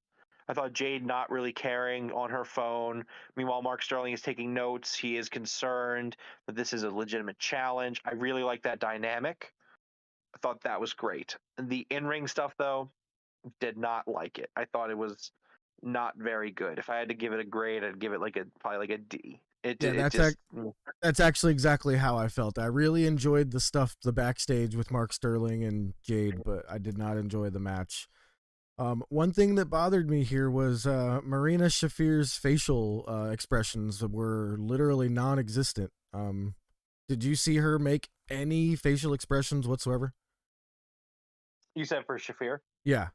I thought Jade not really caring on her phone. Meanwhile, Mark Sterling is taking notes. He is concerned that this is a legitimate challenge. I really like that dynamic. I thought that was great. The in-ring stuff, though, did not like it. I thought it was not very good. If I had to give it a grade, I'd give it probably like a D. Yeah, It just that's actually exactly how I felt. I really enjoyed the stuff, the backstage with Mark Sterling and Jade, but I did not enjoy the match. One thing that bothered me here was Marina Shafir's facial expressions were literally non-existent. Did you see her make any facial expressions whatsoever? You said for Shafir? Yeah.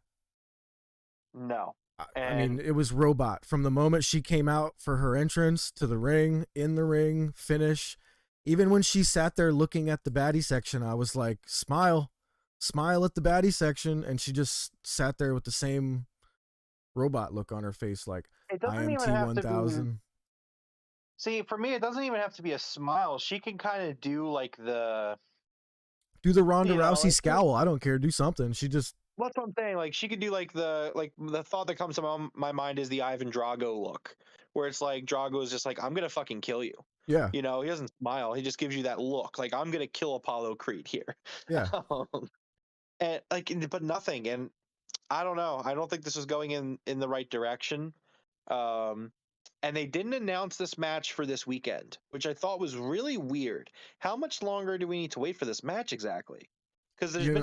No. I mean, And it was robot from the moment she came out for her entrance to the ring, in the ring, finish. Even when she sat there looking at the baddie section, I was like, smile, smile at the baddie section. And she just sat there with the same robot look on her face, like, it I doesn't am even have to be. T1000. See, for me, it doesn't even have to be a smile. She can kind of do like Do the Ronda Rousey like, scowl. I don't care. Do something. She just, what's what I'm saying. Like, she could do like the thought that comes to my mind is the Ivan Drago look, where it's like Drago is just like, I'm gonna fucking kill you. yeah, You know, he doesn't smile. He just gives you that look, like, I'm gonna kill Apollo Creed here. yeah. um, and like, but nothing. And I don't know. I don't think this was going in the right direction. Um, and they didn't announce this match for this weekend, which I thought was really weird. How much longer do we need to wait for this match exactly? Because Yeah. there's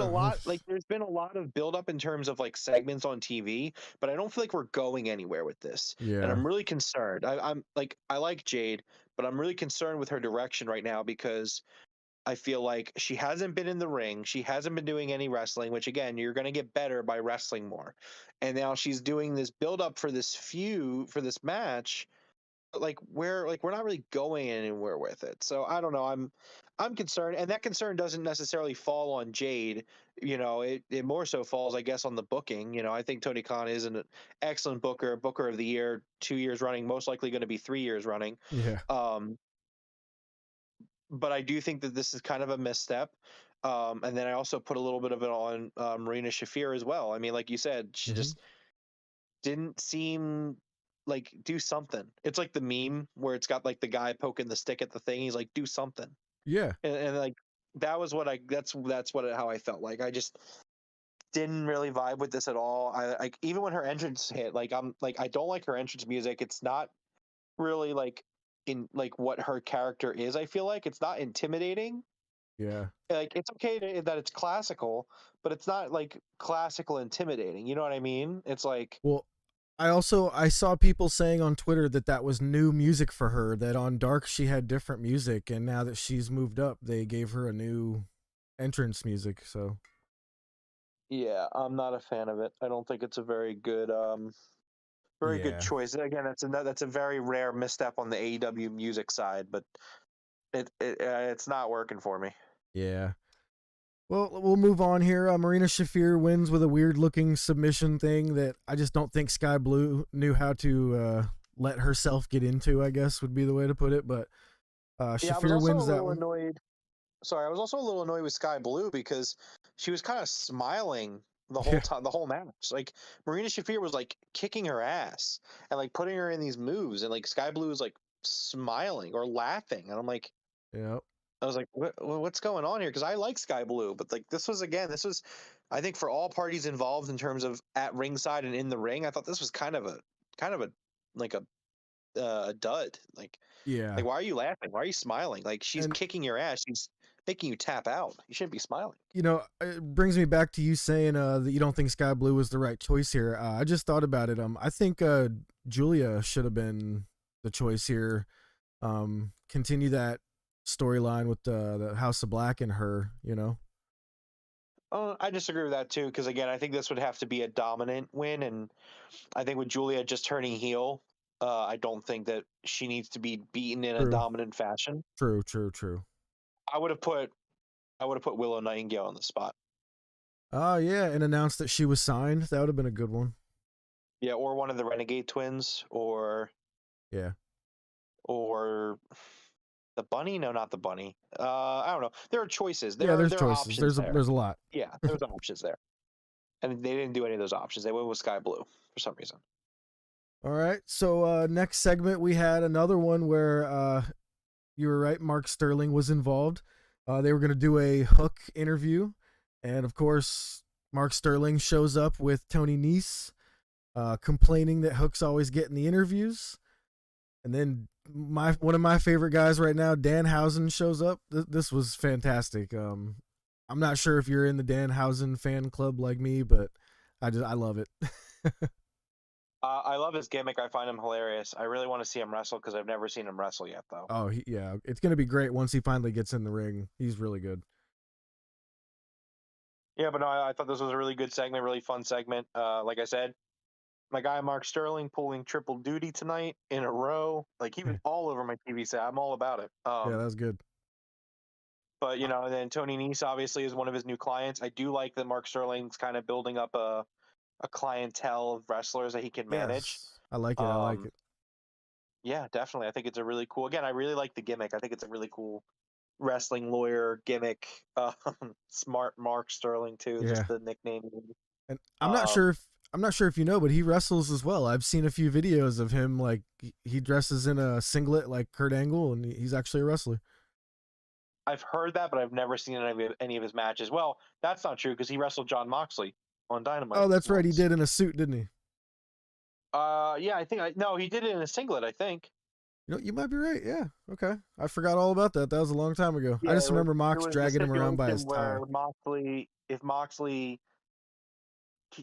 been a lot of buildup in terms of like segments on TV, but I don't feel like we're going anywhere with this, and Yeah. I'm really concerned. I'm like, I like Jade, but I'm really concerned with her direction right now because I feel like she hasn't been in the ring. She hasn't been doing any wrestling, which again, you're going to get better by wrestling more. And now she's doing this build up for this match. But we're not really going anywhere with it. So I don't know. I'm concerned, and that concern doesn't necessarily fall on Jade. You know, it more so falls, I guess, on the booking. You know, I think Tony Khan is an excellent booker of the year, 2 years running, most likely going to be 3 years running. Yeah. Um, but I do think that this is kind of a misstep. And then I also put a little bit of it on Marina Shafir as well. I mean, like you said, she Hmm. just didn't seem like do something. It's like the meme where it's got like the guy poking the stick at the thing. He's like, do something. Yeah. And like that was what how I felt like. I just didn't really vibe with this at all. I like even when her entrance hit, like I'm like I don't like her entrance music. It's not really like in like what her character is. I feel like it's not intimidating. Yeah. Like it's okay that it's classical, but it's not like classical intimidating. You know what I mean? It's like, Well, I saw people saying on Twitter that that was new music for her, that on Dark she had different music, and now that she's moved up, they gave her a new entrance music. So yeah, I'm not a fan of it. I don't think it's a very good yeah. choice. Again, that's a very rare misstep on the AEW music side, but it's not working for me. Yeah. Well, we'll move on here. Marina Shafir wins with a weird looking submission thing that I just don't think Sky Blue knew how to let herself get into, I guess would be the way to put it. But Yeah, I was Shafir also a wins that little one. annoyed. Sorry, I was also a little annoyed with Sky Blue because she was kind of smiling the whole Yeah. time, the whole match. Like Marina Shafir was like kicking her ass and like putting her in these moves, and like Sky Blue was like smiling or laughing, and I'm like, Yeah. I was like, what's going on here? Because I like Sky Blue, but like this was, I think for all parties involved in terms of at ringside and in the ring, I thought this was kind of a like a dud. Yeah. Like why are you laughing? Why are you smiling? Like she's And kicking your ass. She's making you tap out. You shouldn't be smiling. it brings me back to you saying that you don't think Sky Blue was the right choice here. I just thought about it. I think Julia should have been the choice here. Continue that storyline with the House of Black and her. I disagree with that too, because again, I think this would have to be a dominant win, and I think with Julia just turning heel, I don't think that she needs to be beaten in a True. dominant fashion. True. I would have put Willow Nightingale on the spot. Oh yeah, and announced that she was signed. That would have been a good one. Yeah, or one of the Renegade Twins, Yeah. or the Bunny. No, not the Bunny. I don't know. There are choices. Yeah, there's There are choices. options there. There's a lot. Yeah, there's options there, and they didn't do any of those options. They went with Sky Blue for some reason. All right. So next segment we had another one where you were right, Mark Sterling was involved. They were going to do a Hook interview, and of course Mark Sterling shows up with Tony Nese, complaining that Hook's always getting the interviews. And then one of my favorite guys right now, Danhausen, shows up. This was fantastic. I'm not sure if you're in the Danhausen fan club like me, but I love it. I love his gimmick. I find him hilarious. I really want to see him wrestle because I've never seen him wrestle yet, though. Oh, yeah, it's gonna be great once he finally gets in the ring. He's really good. Yeah, but no, I thought this was a really good segment, really fun segment. Like I said, my guy Mark Sterling pulling triple duty tonight in a row. Like he was all over my TV set. I'm all about it. Yeah, that was good. But and then Tony Nese obviously is one of his new clients. I do like that Mark Sterling's kind of building up a clientele of wrestlers that he can manage. Yes, I like it. I like it. Yeah, definitely. I think it's a really cool. Again, I really like the gimmick. I think it's a really cool wrestling lawyer gimmick. Smart Mark Sterling too. Yeah. Just the nickname. And I'm not sure if you know, but he wrestles as well. I've seen a few videos of him. Like he dresses in a singlet like Kurt Angle, and he's actually a wrestler. I've heard that, but I've never seen any of his matches. Well, that's not true because he wrestled John Moxley on Dynamite. Oh, that's right. He did in a suit, didn't he? Yeah, I think no, he did it in a singlet. I think. You might be right. Yeah. Okay. I forgot all about that. That was a long time ago. Yeah, I just remember Mox dragging him around by his tie. If Moxley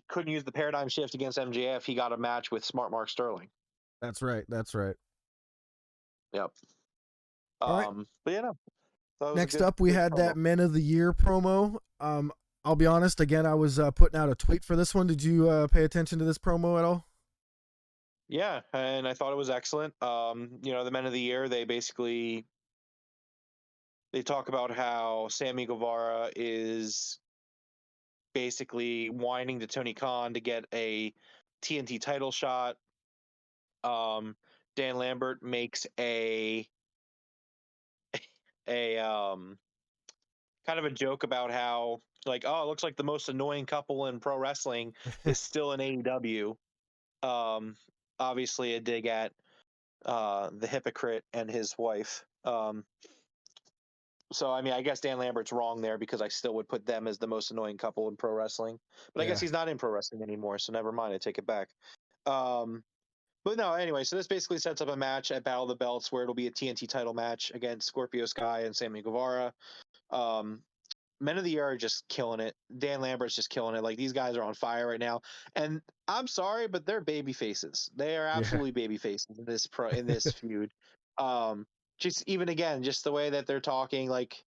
couldn't use the paradigm shift against MJF, he got a match with Smart Mark Sterling. That's right. Yep. All right. But yeah, no. Next up, we had that Men of the Year promo. I'll be honest. Again, I was putting out a tweet for this one. Did you pay attention to this promo at all? Yeah, and I thought it was excellent. The Men of the Year, they talk about how Sammy Guevara is basically whining to Tony Khan to get a TNT title shot. Dan Lambert makes a kind of a joke about how it looks like the most annoying couple in pro wrestling is still in AEW. Obviously a dig at the hypocrite and his wife. So I mean, I guess Dan Lambert's wrong there because I still would put them as the most annoying couple in pro wrestling. But I guess he's not in pro wrestling anymore, so never mind. I take it back. But no, anyway, so this basically sets up a match at Battle of the Belts where it'll be a TNT title match against Scorpio Sky and Sammy Guevara. Men of the Year are just killing it. Dan Lambert's just killing it. Like these guys are on fire right now. And I'm sorry, but they're baby faces. They are absolutely baby faces in this feud. Just the way that they're talking, like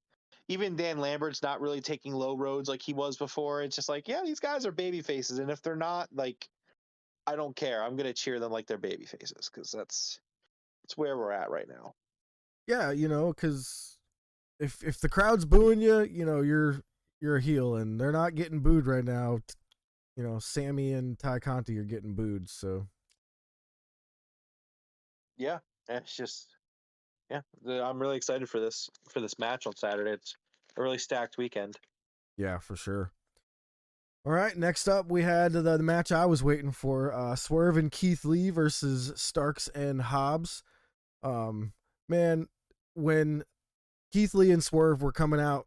even Dan Lambert's not really taking low roads like he was before. It's just like, yeah, these guys are baby faces, and if they're not, like, I don't care. I'm gonna cheer them like they're baby faces because that's where we're at right now. Yeah, because if the crowd's booing you, you're a heel, and they're not getting booed right now. Sammy and Ty Conti are getting booed, so yeah, it's just I'm really excited for this match on Saturday. It's a really stacked weekend. Yeah, for sure. All right, next up we had the match I was waiting for, Swerve and Keith Lee versus Starks and Hobbs. Man, when Keith Lee and Swerve were coming out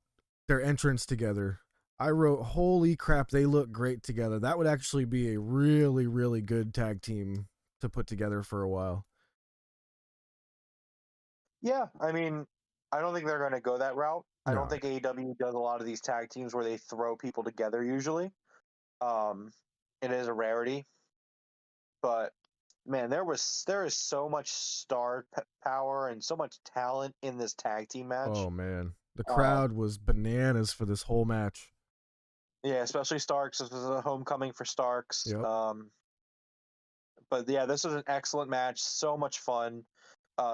their entrance together. I wrote, holy crap, they look great together. That would actually be a really, really good tag team to put together for a while. Yeah, I mean, I don't think they're going to go that route. I don't No. think AEW does a lot of these tag teams where they throw people together usually. Um, it is a rarity, but man, there is so much power and so much talent in this tag team match. Oh, man. The Um, crowd was bananas for this whole match. yeah, especially Starks. This was a homecoming for Starks. Yep. But yeah, this was an excellent match. So much fun.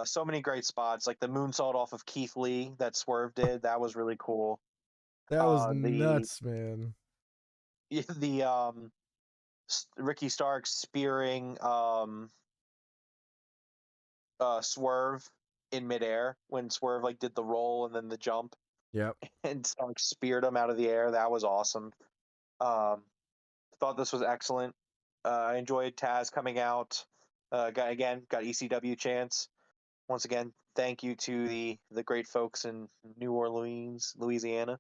So many great spots, like the moonsault off of Keith Lee that Swerve did. That was really cool. That was The nuts, man. the Ricky Starks spearing Swerve in midair when Swerve like did the roll and then the jump Yep. and Starks speared him out of the air. That was awesome. Um, thought this was excellent. I enjoyed Taz coming out. Got ECW chance. Once again, thank you to the great folks in New Orleans, Louisiana.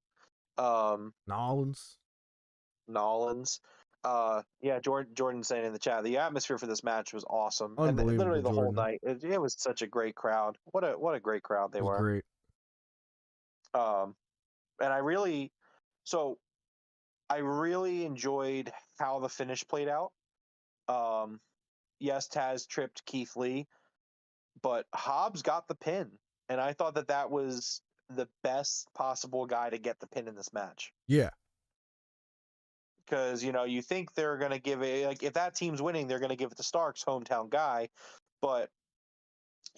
Nolans. Nolans. Yeah, Jordan saying in the chat, the atmosphere for this match was awesome, and literally Unbelievable, the whole Jordan. night, it was such a great crowd. What a great crowd they It was were. great. Um, and so I really enjoyed how the finish played out. Um, yes, Taz tripped Keith Lee, but Hobbs got the pin, and I thought that was the best possible guy to get the pin in this match. Yeah. Because you think they're gonna give it, like, if that team's winning, they're gonna give it to Stark's hometown guy, but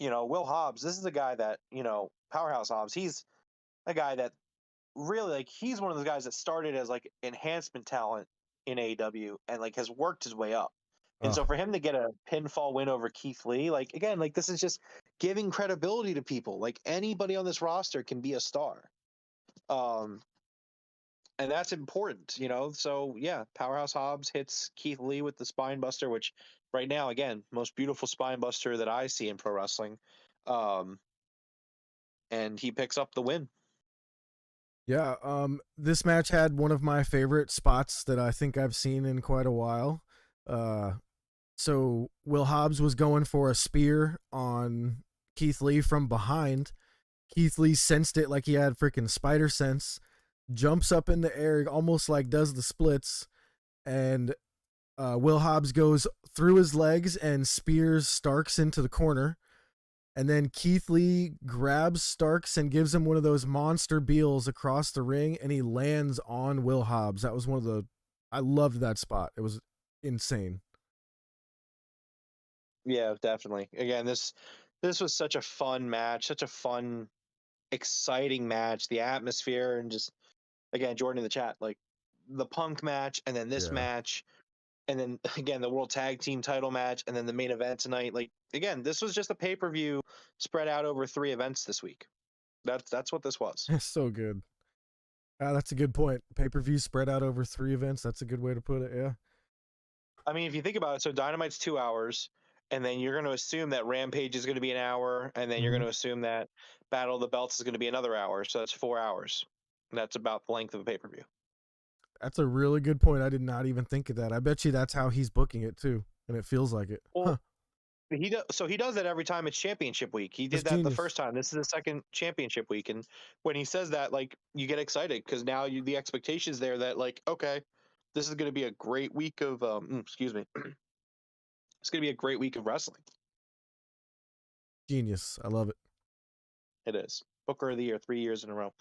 Will Hobbs, this is a guy that Powerhouse Hobbs. He's a guy that really, like, he's one of those guys that started as like enhancement talent in AEW and like has worked his way up. And Oh, so for him to get a pinfall win over Keith Lee, like, again, like, this is just giving credibility to people. Like, anybody on this roster can be a star. Um, and that's important. So yeah, Powerhouse Hobbs hits Keith Lee with the spine buster, which right now, again, most beautiful spine buster that I see in pro wrestling. Um, and he picks up the win. yeah. This match had one of my favorite spots that I think I've seen in quite a while. So Will Hobbs was going for a spear on Keith Lee from behind. Keith Lee sensed it like he had freaking spider sense, jumps up in the air, almost like does the splits, and Will Hobbs goes through his legs and spears Starks into the corner. And then Keith Lee grabs Starks and gives him one of those monster beals across the ring, and he lands on Will Hobbs. That was I loved that spot. It was insane. Yeah, definitely. Again, this was such a fun match, such a fun, exciting match. The atmosphere and just, again, Jordan in the chat, like, the Punk match and then this Yeah. match and then again the World Tag Team title match and then the main event tonight. Like, again, this was just a pay-per-view spread out over 3 events this week. That's what this was. It's so good. That's a good point. Pay-per-view spread out over 3 events. That's a good way to put it. Yeah. I mean, if you think about it, so Dynamite's 2 hours, and then you're going to assume that Rampage is going to be an hour, and then you're Mm-hmm. going to assume that Battle of the Belts is going to be another hour. So that's 4 hours. And that's about the length of a pay-per-view. That's a really good point. I did not even think of that. I bet you that's how he's booking it too, and it feels like it. Well, Huh. he does that every time it's championship week. He That's did that the genius. first time. This is the second championship week, and when he says that, like, you get excited because now the expectations there that, like, okay, this is going to be a great week of excuse me, it's going to be a great week of wrestling. Genius. I love it. It is Booker of the Year 3 years in a row.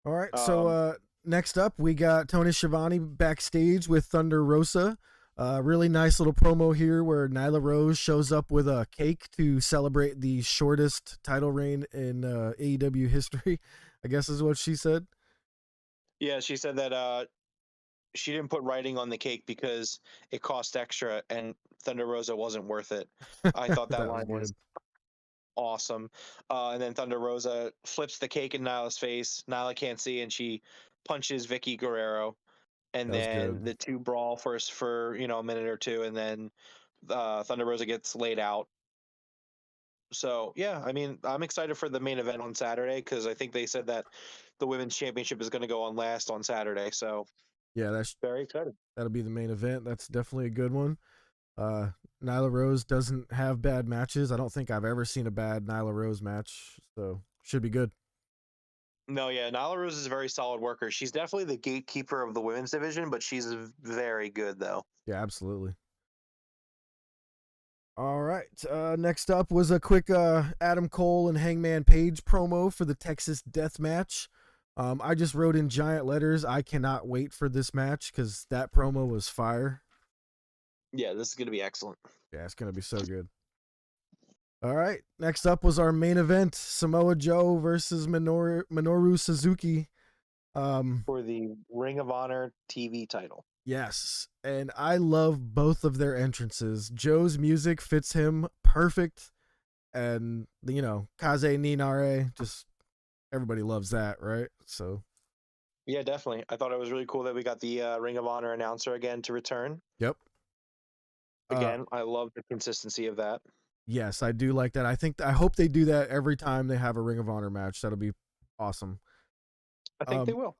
All right. So Um, next up, we got Tony Schiavone backstage with Thunder Rosa. Really nice little promo here where Nyla Rose shows up with a cake to celebrate the shortest title reign in AEW history, I guess is what she said. yeah, she said that she didn't put writing on the cake because it cost extra, and Thunder Rosa wasn't worth it. I thought that That was line was good. awesome. And then Thunder Rosa flips the cake in Nyla's face. Nyla can't see, and she punches Vicky Guerrero. And That was then good. the two brawl first for a minute or two, and then Thunder Rosa gets laid out. So yeah, I mean, I'm excited for the main event on Saturday because I think they said that the women's championship is going to go on last on Saturday. So Yeah, very excited. that'll be the main event. That's definitely a good one. Uh, Nyla Rose doesn't have bad matches. I don't think I've ever seen a bad Nyla Rose match, so should be good. No, yeah, Nyla Rose is a very solid worker. She's definitely the gatekeeper of the women's division, but she's very good though. Yeah, absolutely. All right. Next up was a quick Adam Cole and Hangman Page promo for the Texas Death Match. I just wrote in giant letters, I cannot wait for this match because that promo was fire. Yeah, this is going to be excellent. Yeah, it's going to be so good. All right. Next up was our main event, Samoa Joe versus Minoru Suzuki. For the Ring of Honor TV title. Yes, and I love both of their entrances. Joe's music fits him perfect, and Kaze Ninare, just everybody loves that, right? So yeah, definitely. I thought it was really cool that we got the Ring of Honor announcer again to return. Yep. Again, I love the consistency of that. Yes, I do like that. I hope they do that every time they have a Ring of Honor match. That'll be awesome. I think they will.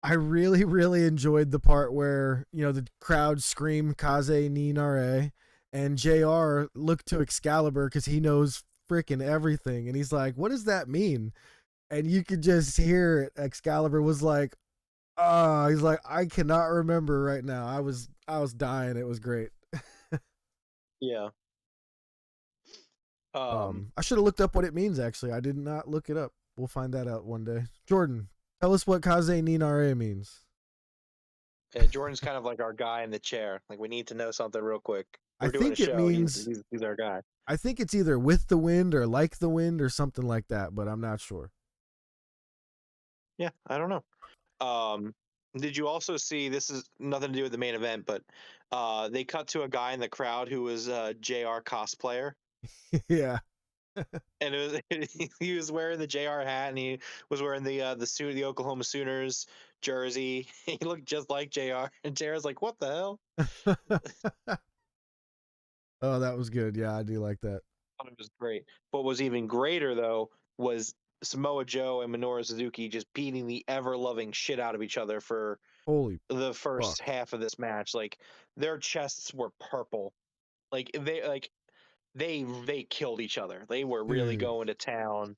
I really, really enjoyed the part where, the crowd screamed Kaze ni Nare, and JR looked to Excalibur because he knows freaking everything. And he's like, what does that mean? And you could just hear it. Excalibur was like, he's like, I cannot remember right now. I was dying. It was great. Yeah. I should have looked up what it means, actually. I did not look it up. We'll find that out one day. Jordan, tell us what Kaze ni Nare means. Yeah, Jordan's kind of like our guy in the chair. Like, we need to know something real quick. We're doing a think it show. means He's our guy. I think it's either with the wind or like the wind or something like that, but I'm not sure. Yeah, I don't know. Did you also see, this is nothing to do with the main event, but they cut to a guy in the crowd who was a JR cosplayer. Yeah. And it was he was wearing the JR hat, and he was wearing the suit, the Oklahoma Sooners jersey. He looked just like JR, and JR's like, "What the hell?" Oh, that was good. Yeah, I do like that. It was great. What was even greater though was Samoa Joe and Minoru Suzuki just beating the ever loving shit out of each other for Holy the first fuck. half of this match. Like, their chests were purple. They killed each other. They were really Dude. going to town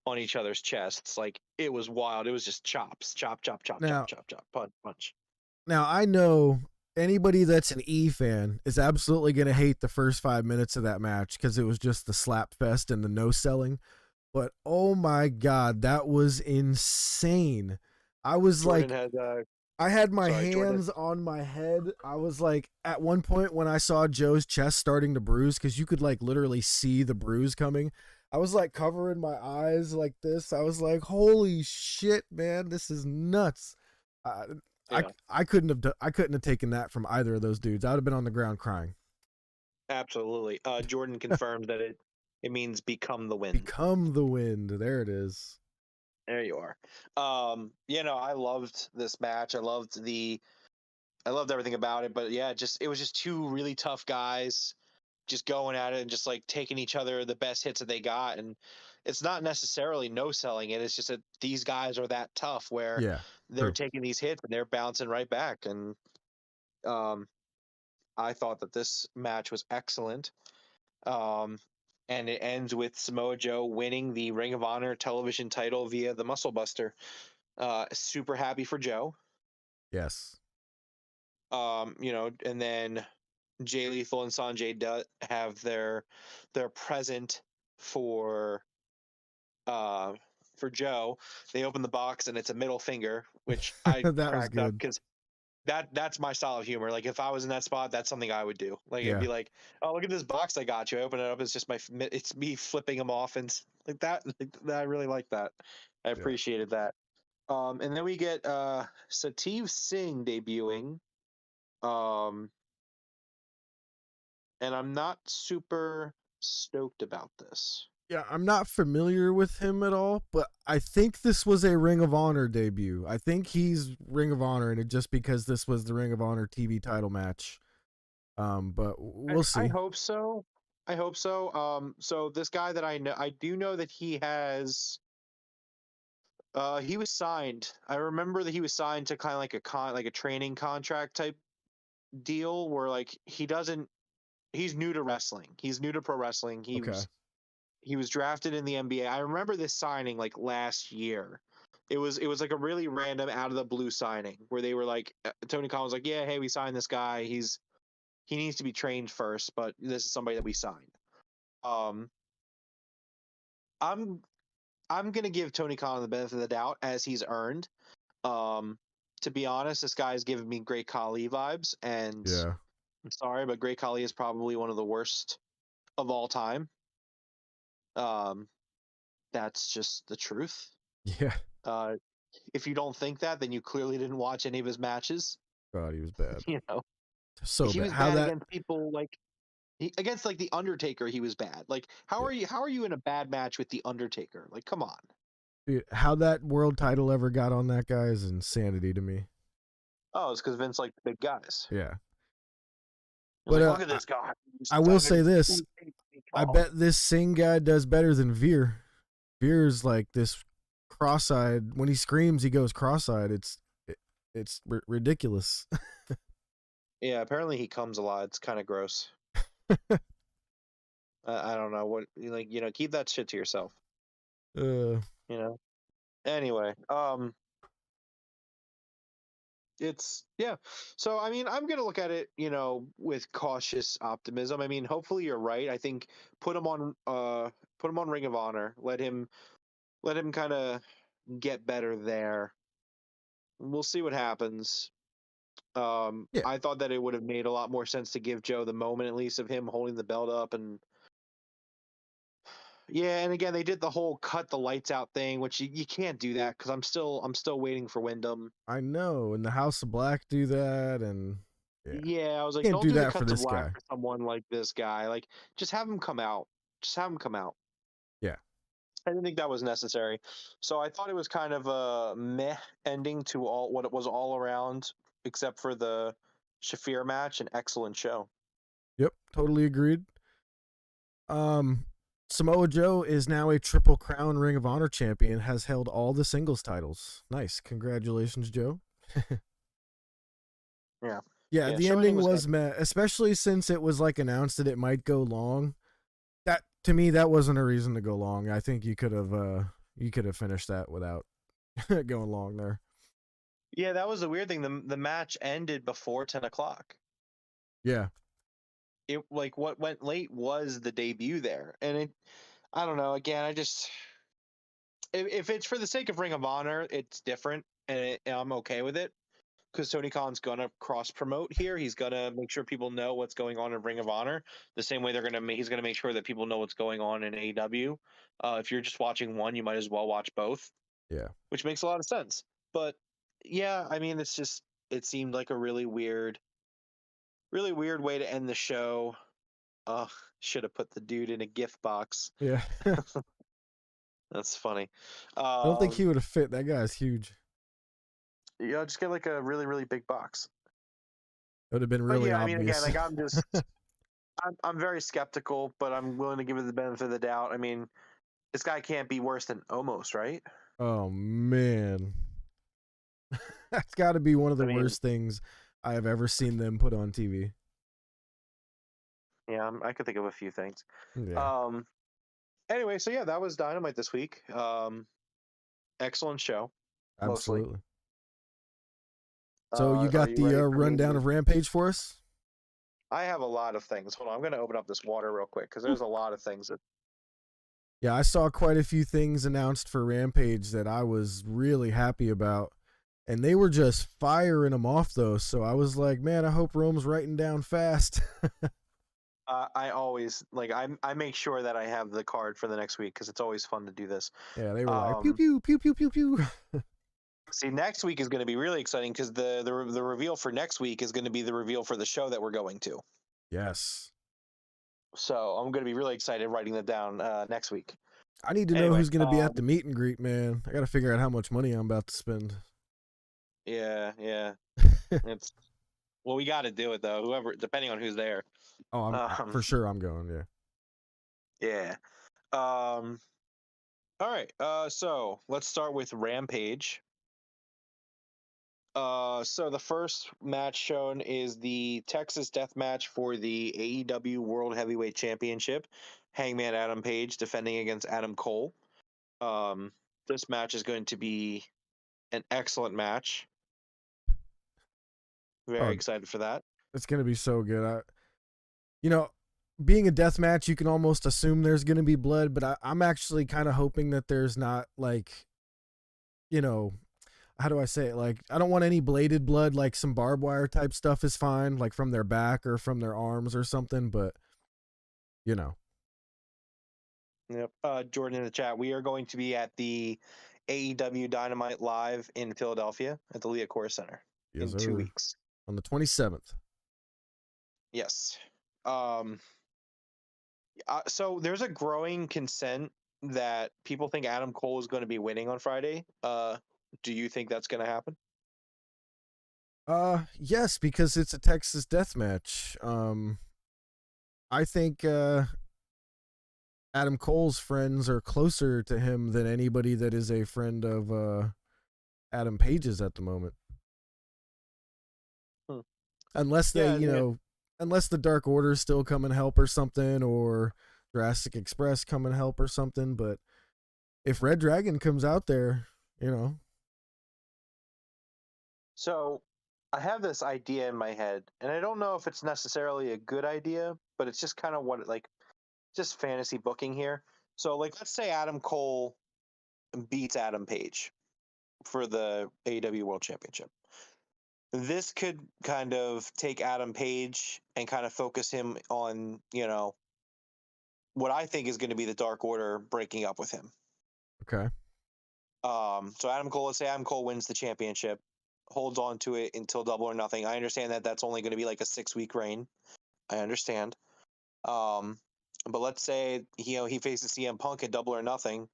on each other's chests. Like, it was wild. It was just chops, chop, chop, chop, chop, Now, chop, chop, punch, punch. now I know anybody that's an E fan is absolutely going to hate the first 5 minutes of that match because it was just the slap fest and the no selling. But oh my God, that was insane. I was Jordan like, had I had my sorry, Jordan. hands on my head. I was like, at one point when I saw Joe's chest starting to bruise, because you could like literally see the bruise coming, I was like covering my eyes like this. I was like, holy shit, man, this is nuts. Yeah, I couldn't have taken that from either of those dudes. I would have been on the ground crying. absolutely. Jordan confirmed that it means become the wind. Become the wind. There it is. There you are. I loved this match. I loved everything about it. But yeah, it was just two really tough guys just going at it and just like taking each other the best hits that they got. And it's not necessarily no selling it. It's just that these guys are that tough where Yeah. they're True. taking these hits and they're bouncing right back. And um, I thought that this match was excellent. Um, and it ends with Samoa Joe winning the Ring of Honor television title via the Muscle Buster. Super happy for Joe. Yes. And then Jay Lethal and Sanjay Dutt have their present for Joe. They open the box and it's a middle finger, which I That was cracked up good. because that's my style of humor. Like, if I was in that spot, that's something I would do. Like, it'd Yeah. be like, "Oh, look at this box I got you." I open it up, it's just it's me flipping them off, and like that. I really like that. I Yeah. appreciated that. And then we get Sativ Singh debuting. And I'm not super stoked about this. Yeah, I'm not familiar with him at all, but I think this was a Ring of Honor debut. I think he's Ring of Honor, and it just because this was the Ring of Honor TV title match. But we'll see. I hope so. I hope so. So this guy that I know, I do know that he has. He was signed. I remember that he was signed to kind of like like a training contract type deal, where like he doesn't. He's new to wrestling. He's new to pro wrestling. Okay. He was drafted in the NBA. I remember this signing like last year. It was like a really random out of the blue signing where they were like Tony Khan was like, yeah, hey, we signed this guy. He needs to be trained first, but this is somebody that we signed. Um, I'm I'm gonna give Tony Khan the benefit of the doubt as he's earned. Um, to be honest, this guy's giving me Great Khali vibes, and Yeah. I'm sorry, but Great Khali is probably one of the worst of all time. Um, that's just the truth. Yeah. Uh, if you don't think that, then you clearly didn't watch any of his matches. God, he was bad. You know, So he bad. was How bad that? against people like against like the Undertaker. He was bad. Like, Yeah. how are you in a bad match with the Undertaker? Like, come on. Dude, how that world title ever got on that guy is insanity to me. Oh, it's because Vince liked the big guys. Yeah. He was But like, look at this guy. I will say this: I bet this Singh guy does better than Veer. Veer's like this cross-eyed. When he screams, he goes cross-eyed. It's ridiculous. Yeah, apparently he comes a lot. It's kind of gross. I don't know what like keep that shit to yourself. uh, You know. Anyway, it's yeah. So I mean, I'm gonna look at it, with cautious optimism. I mean, hopefully you're right. I think put him on Ring of Honor. Let him kind of get better there. We'll see what happens. yeah, I thought that it would have made a lot more sense to give Joe the moment at least of him holding the belt up and yeah, and again they did the whole cut the lights out thing, which you can't do that because I'm still waiting for Wyndham. I know. And the House of Black do that, and yeah, Yeah, I was like, can't don't do do the that for cut to this black guy. for someone like this guy. Like, just have him come out. Just have him come out. Yeah. I didn't think that was necessary. So I thought it was kind of a meh ending to all what it was all around, except for the Shafir match. An excellent show. Yep. Totally agreed. Um, Samoa Joe is now a Triple Crown Ring of Honor champion. Has held all the singles titles. Nice. Congratulations, Joe. Yeah. Yeah, Yeah, the show ending ending was good. was meh, especially since it was like announced that it might go long. That to me, that wasn't a reason to go long. I think you could have finished that without going long there. Yeah, that was the weird thing. The match ended before 10 o'clock. Yeah, It like what went late was the debut there, and I don't know. Again, if it's for the sake of Ring of Honor, it's different, and I'm okay with it. Because Tony Khan's gonna cross promote here. He's gonna make sure people know what's going on in Ring of Honor. The same way he's gonna make sure that people know what's going on in AEW. If you're just watching one, you might as well watch both, yeah, which makes a lot of sense. But yeah, I mean, it seemed like a really weird way to end the show. Ugh, should have put the dude in a gift box. yeah. I That's funny. don't think he would have fit. That guy's huge. Yeah, just get like a really really big box. It would have been But really yeah, I mean, again, obvious. like I'm very skeptical, but I'm willing to give it the benefit of the doubt. I mean, this guy can't be worse than Almost, right? Oh man, that's got to be one of I the mean, worst things I have ever seen them put on TV. yeah, I could think of a few things. Yeah, Um, anyway, so yeah, that was Dynamite this week. Excellent show, mostly. absolutely. So you Are got you the ready for me rundown to? of Rampage for us? I have a lot of things. Hold on, I'm going to open up this water real quick because there's a lot of things that. Yeah, I saw quite a few things announced for Rampage that I was really happy about. And they were just firing them off, though. So I was like, man, I hope Rome's writing down fast. I always like I make sure that I have the card for the next week because it's always fun to do this. Yeah, they were like, pew, Um, pew, pew, pew, pew, pew. See, next week is going to be really exciting because the reveal for next week is going to be the reveal for the show that we're going to. Yes. So I'm going to be really excited writing that down next week. I need to know Anyway, who's going to be at the meet and greet, man. I got to figure out how much money I'm about to spend. yeah, it's well, we got to do it though. Whoever, depending on who's there. Oh, Um, for sure I'm going, yeah. Yeah. All right. So let's start with Rampage. So the first match shown is the Texas Death Match for the AEW World Heavyweight Championship. Hangman Adam Page defending against Adam Cole. This match is going to be an excellent match. Very Oh, excited for that. it's gonna be so good. You know, being a death match, you can almost assume there's gonna be blood, but I'm actually kind of hoping that there's not, like, you know, how do I say it? Like, I don't want any bladed blood. Like, some barbed wire type stuff is fine, like from their back or from their arms or something. But you know, Yep. Jordan in the chat. We are going to be at the AEW Dynamite Live in Philadelphia at the Leah Center yes, in 2 sir. weeks. On the 27th. Yes. So there's a growing consent that people think Adam Cole is going to be winning on Friday. Do you think that's going to happen? Yes, because it's a Texas death match. I think Adam Cole's friends are closer to him than anybody that is a friend of Adam Page's at the moment. Hmm. Unless they, Yeah, unless the Dark Order still come and help or something, or Jurassic Express come and help or something. But if ReDragon comes out there, you know. So I have this idea in my head, and I don't know if it's necessarily a good idea, but it's just kind of just fantasy booking here. So, like, let's say Adam Cole beats Adam Page for the AEW World Championship. This could kind of take Adam Page and kind of focus him on, what I think is going to be the Dark Order breaking up with him. Okay. So Adam Cole, let's say Adam Cole wins the championship, holds on to it until Double or Nothing. I understand that that's only going to be like a 6-week reign. I understand. But let's say he faces CM Punk at Double or Nothing,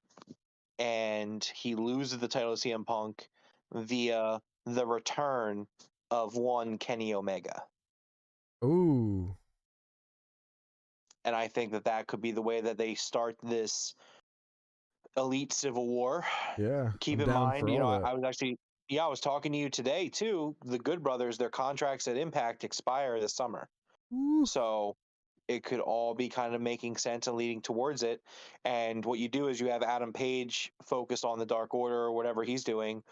and he loses the title to CM Punk via the return of one Kenny Omega. Ooh. And I think that could be the way that they start this Elite Civil War. Yeah, Keep I'm in down mind, for all that. I was talking to you today too. The Good Brothers, their contracts at Impact expire this summer. Ooh. So it could all be kind of making sense and leading towards it. And what you do is you have Adam Page focus on the Dark Order or whatever he's doing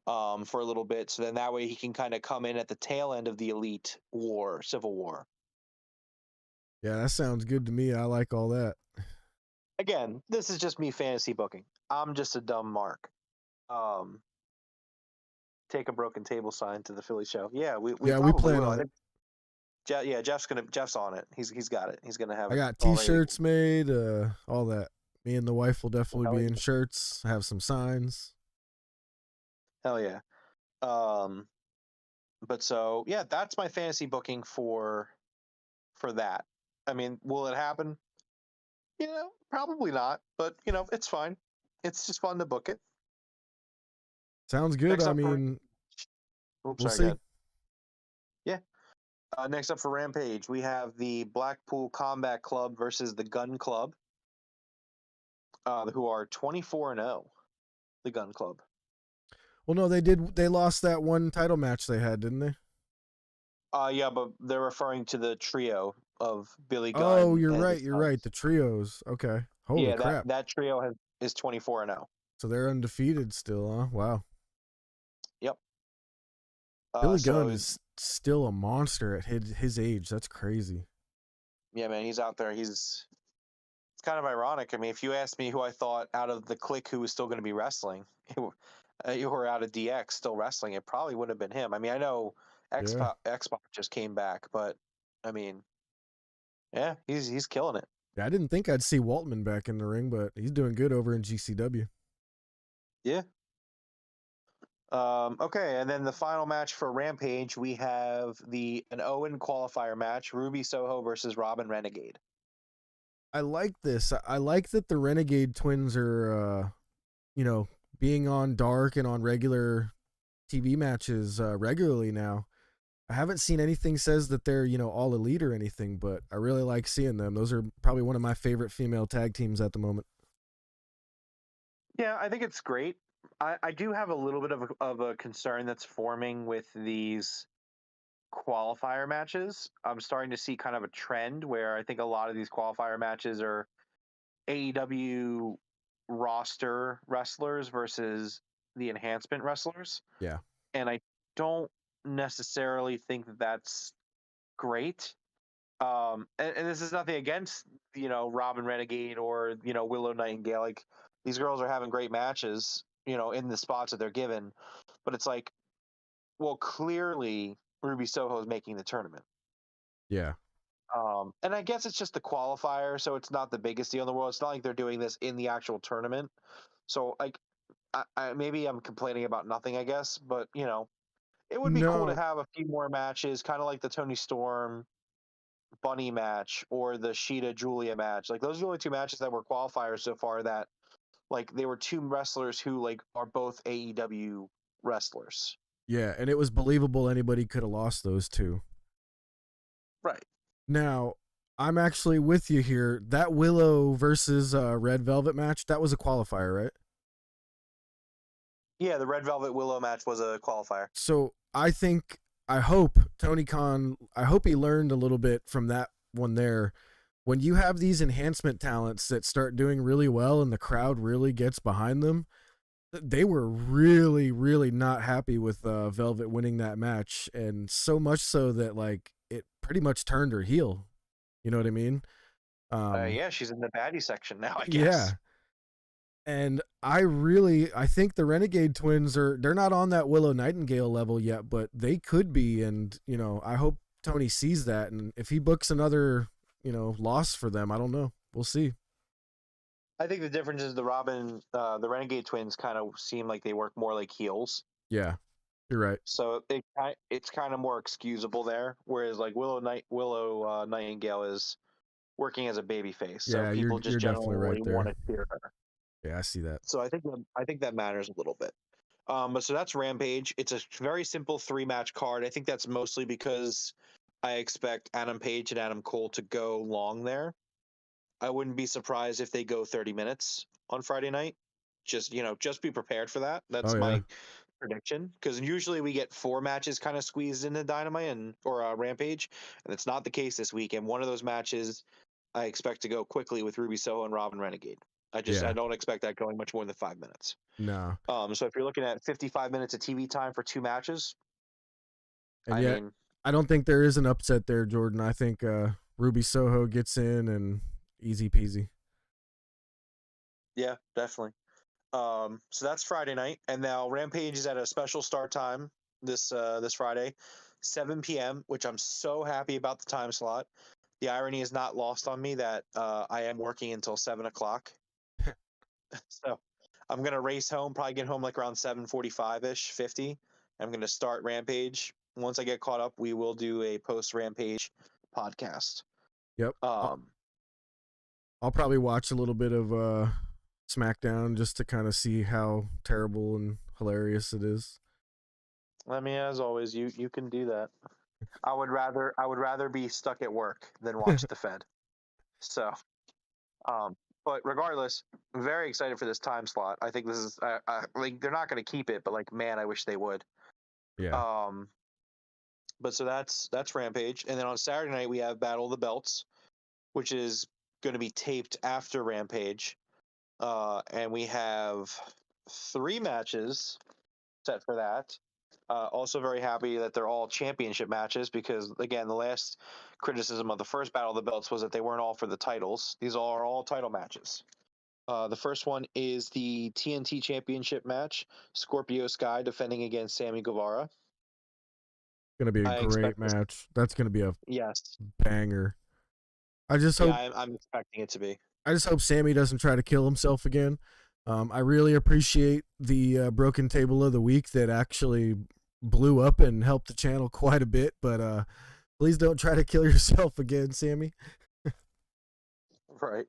for a little bit. So then that way he can kind of come in at the tail end of the Elite War, Civil War. Yeah, that sounds good to me. I like all that. Again, this is just me fantasy booking. I'm just a dumb mark. Take a broken table sign to the Philly show. Yeah, we Yeah, we probably plan will. on it. Jeff's on it. He's got it. He's gonna have I it got all ready to t-shirts made, all that. Me and the wife will go. definitely be in shirts, have some signs. Hell yeah. But so yeah, that's my fantasy booking for that. I mean, will it happen? Probably not, but it's fine. It's just fun to book it. Sounds good. Next I up for mean, Oops, we'll sorry, go see. ahead. Yeah. Next up for Rampage, we have the Blackpool Combat Club versus the Gun Club, who are 24-0. The Gun Club. Well, no, they lost that one title match they had, didn't they? Yeah, but they're referring to the trio of Billy Oh, Gunn you're and right. his You're right. sons. The trios. Okay. Holy Yeah, crap. that trio is 24-0. So they're undefeated still, huh? Wow. Yep. Billy Gunn So is still a monster at his age. That's crazy. yeah, man, he's out there. It's kind of ironic. I mean, if you asked me who I thought out of the clique who was still going to be wrestling, you were out of DX still wrestling, it probably would have been him. I mean, I know Yeah. X-Pac just came back, but I mean, yeah, he's killing it. Yeah, I didn't think I'd see Waltman back in the ring, but he's doing good over in GCW. Yeah. Okay, and then the final match for Rampage, we have an Owen qualifier match: Ruby Soho versus Robin Renegade. I like this. I like that the Renegade twins are, being on Dark and on regular TV matches regularly now. I haven't seen anything says that they're, all elite or anything, but I really like seeing them. Those are probably one of my favorite female tag teams at the moment. Yeah, I think it's great. I do have a little bit of a concern that's forming with these qualifier matches. I'm starting to see kind of a trend where I think a lot of these qualifier matches are AEW roster wrestlers versus the enhancement wrestlers. Yeah. And I don't necessarily think that that's great. And this is nothing against, Robin Renegade or, Willow Nightingale. Like, these girls are having great matches, in the spots that they're given. But it's like, well, clearly Ruby Soho is making the tournament. Yeah. And I guess it's just the qualifier, so it's not the biggest deal in the world. It's not like they're doing this in the actual tournament. So, like, maybe I'm complaining about nothing, I guess, but it would be cool to No. have a few more matches, kind of like the Tony Storm Bunny match or the Sheeta Julia match. Like, those are the only two matches that were qualifiers so far that, like, they were two wrestlers who, like, are both AEW wrestlers. Yeah, and it was believable anybody could have lost those two. Right. Now, I'm actually with you here. That Willow versus Red Velvet match, that was a qualifier, right? Yeah, the Red Velvet Willow match was a qualifier. So I hope Tony Khan, I hope he learned a little bit from that one there. When you have these enhancement talents that start doing really well and the crowd really gets behind them, they were really, really not happy with Velvet winning that match. And so much so that, like, it pretty much turned her heel. You know what I mean? Yeah, she's in the baddie section now, I guess. Yeah. And I think the Renegade Twins they're not on that Willow Nightingale level yet, but they could be. And, I hope Tony sees that. And if he books another, loss for them, I don't know. We'll see. I think the difference is the Renegade Twins kind of seem like they work more like heels. Yeah, you're right. So it's kind of more excusable there, whereas like Willow Nightingale is working as a baby face, so Yeah, people just you're definitely right generally want there. to cheer her. Yeah, I see that. So I think that matters a little bit. But so that's Rampage. It's a very simple 3-match card. I think that's mostly because I expect Adam Page and Adam Cole to go long there. I wouldn't be surprised if they go 30 minutes on Friday night. Just be prepared for that. Oh That's yeah. my prediction, because usually we get 4 matches kind of squeezed into Dynamite or Rampage, and it's not the case this week. And one of those matches I expect to go quickly with Ruby Soho and Robin Renegade. I Yeah. don't expect that going much more than 5 minutes. No. So if you're looking at 55 minutes of TV time for 2 matches, And I yet mean, I don't think there is an upset there, Jordan. I think Ruby Soho gets in and easy peasy. yeah, definitely. So that's Friday night, and now Rampage is at a special start time this Friday, 7 p.m., which I'm so happy about the time slot. The irony is not lost on me that I am working until 7 o'clock, so I'm gonna race home, probably get home like around 7:45 ish, 50. I'm gonna start Rampage. Once I get caught up, we will do a post Rampage podcast. Yep. Um, I'll probably watch a little bit of SmackDown just to kind of see how terrible and hilarious it is. I mean, as always, you can do that. I would rather be stuck at work than watch the Fed. So, but regardless, I'm very excited for this time slot. I think this is like, they're not going to keep it, but like, man, I wish they would. Yeah. But so that's Rampage, and then on Saturday night we have Battle of the Belts, which is going to be taped after Rampage, and we have 3 matches set for that. Also very happy that they're all championship matches, because again, the last criticism of the first Battle of the Belts was that they weren't all for the titles. These are all title matches. The first one is the TNT Championship match, Scorpio Sky defending against Sammy Guevara. Going to be a I great expect this. match. That's going to be a Yes. banger. I just Yeah, hope I'm expecting it to be. Sammy doesn't try to kill himself again. I really appreciate the broken table of the week that actually blew up and helped the channel quite a bit. But please don't try to kill yourself again, Sammy. Right.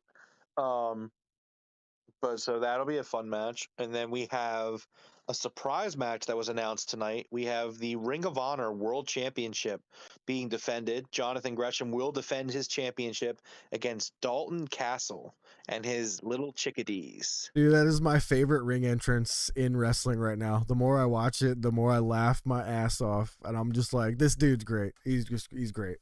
But so that'll be a fun match. And then we have a surprise match that was announced tonight. We have the Ring of Honor World Championship being defended. Jonathan Gresham will defend his championship against Dalton Castle and his little chickadees. Dude, that is my favorite ring entrance in wrestling right now. The more I watch it, the more I laugh my ass off, and I'm just like, this dude's great. He's great.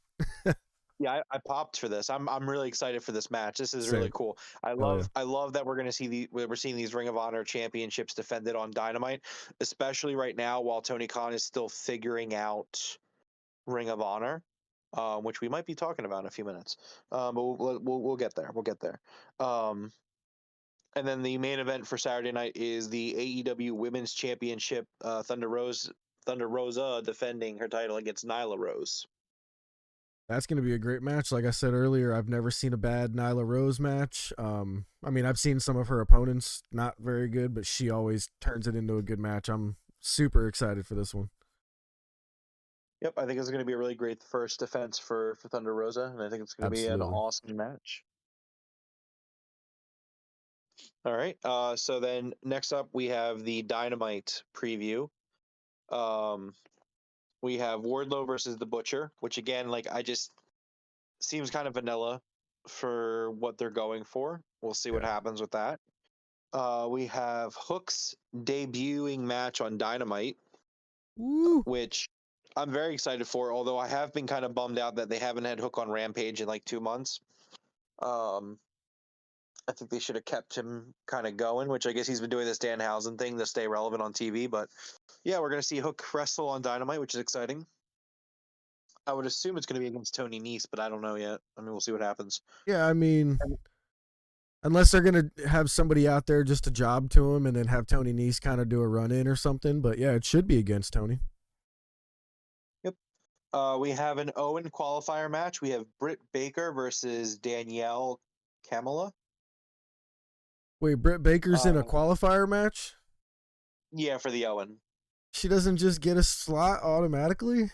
Yeah, I popped for this. I'm really excited for this match. This is really Same. cool. I Hell yeah. love that we're seeing these Ring of Honor championships defended on Dynamite, especially right now while Tony Khan is still figuring out Ring of Honor, which we might be talking about in a few minutes. But we'll get there. We'll get there. Um, and then the main event for Saturday night is the AEW Women's Championship. Thunder Rosa defending her title against Nyla Rose. That's going to be a great match. Like I said earlier, I've never seen a bad Nyla Rose match. I mean, I've seen some of her opponents not very good, but she always turns it into a good match. I'm super excited for this one. Yep, I think it's going to be a really great first defense for Thunder Rosa, and I think it's going to be an Absolutely. awesome match. All right. So then next up we have the Dynamite preview. Um, we have Wardlow versus the Butcher, which again, like I just seems kind of vanilla for what they're going for. We'll see what Yeah. happens with that. We have Hook's debuting match on Dynamite, Woo. which I'm very excited for. Although I have been kind of bummed out that they haven't had Hook on Rampage in like 2 months. Um, I think they should have kept him kind of going, which I guess he's been doing this Danhausen thing to stay relevant on TV. But yeah, we're going to see Hook wrestle on Dynamite, which is exciting. I would assume it's going to be against Tony Nese, but I don't know yet. I mean, we'll see what happens. Yeah, I mean, unless they're going to have somebody out there just to job to him and then have Tony Nese kind of do a run in or something. But yeah, it should be against Tony. Yep. We have an Owen qualifier match. We have Britt Baker versus Danielle Kamala. Wait, Britt Baker's in a Uh, qualifier match? yeah, for the Owen. She doesn't just get a slot automatically?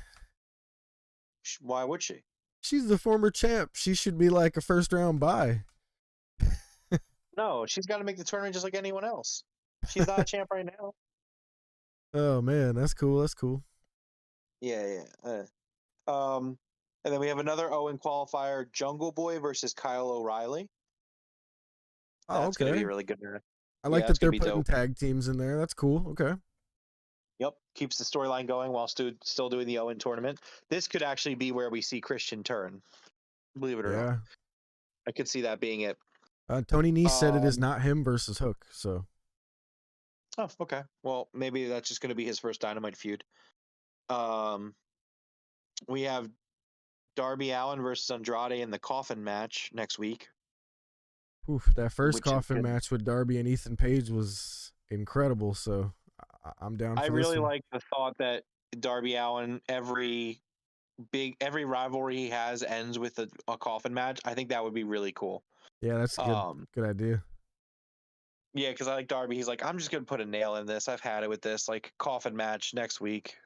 Why would she? She's the former champ. She should be like a first round bye. No, she's got to make the tournament just like anyone else. She's not a champ right now. Oh man, that's cool. That's cool. Yeah, yeah. And then we have another Owen qualifier: Jungle Boy versus Kyle O'Reilly. Oh, That's going to be okay. a really good match. I Yeah, like that's that going they're to be putting dope. tag teams in there. That's cool. Okay. Yep, keeps the storyline going while still doing the Owen tournament. This could actually be where we see Christian turn. Believe it or not, Yeah. I could see that being it. Tony Nese said it is Um, not him versus Hook. So oh, okay. Well, maybe that's just going to be his first Dynamite feud. Um, we have Darby Allin versus Andrade in the Coffin match next week, oof, that first which is coffin good. match with Darby and Ethan Page was incredible. So I'm down I for this really one. like the thought that Darby Allin every rivalry he has ends with a coffin match. I think that would be really cool. Yeah, that's a Um, good idea. yeah, because I like Darby. He's like, I'm just gonna put a nail in this. I've had it with this like coffin match next week.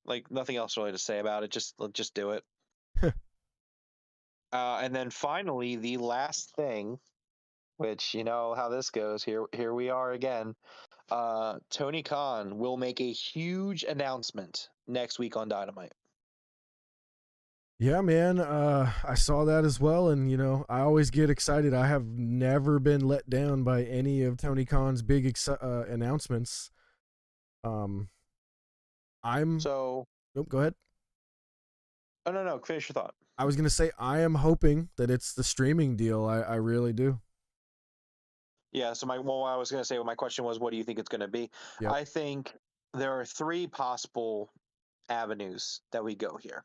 Like nothing else really to say about it. Let's just do it. And then finally, the last thing, which you know how this goes. Here we are again. Tony Khan will make a huge announcement next week on Dynamite. Yeah, man. I saw that as well, and you know, I always get excited. I have never been let down by any of Tony Khan's big announcements. Um, I'm. So, Nope. Go ahead. oh no, finish your thought. I was gonna say I am hoping that it's the streaming deal. I really do. Yeah. So what I was gonna say, my question was, what do you think it's gonna be? Yep. I think there are three possible avenues that we go here.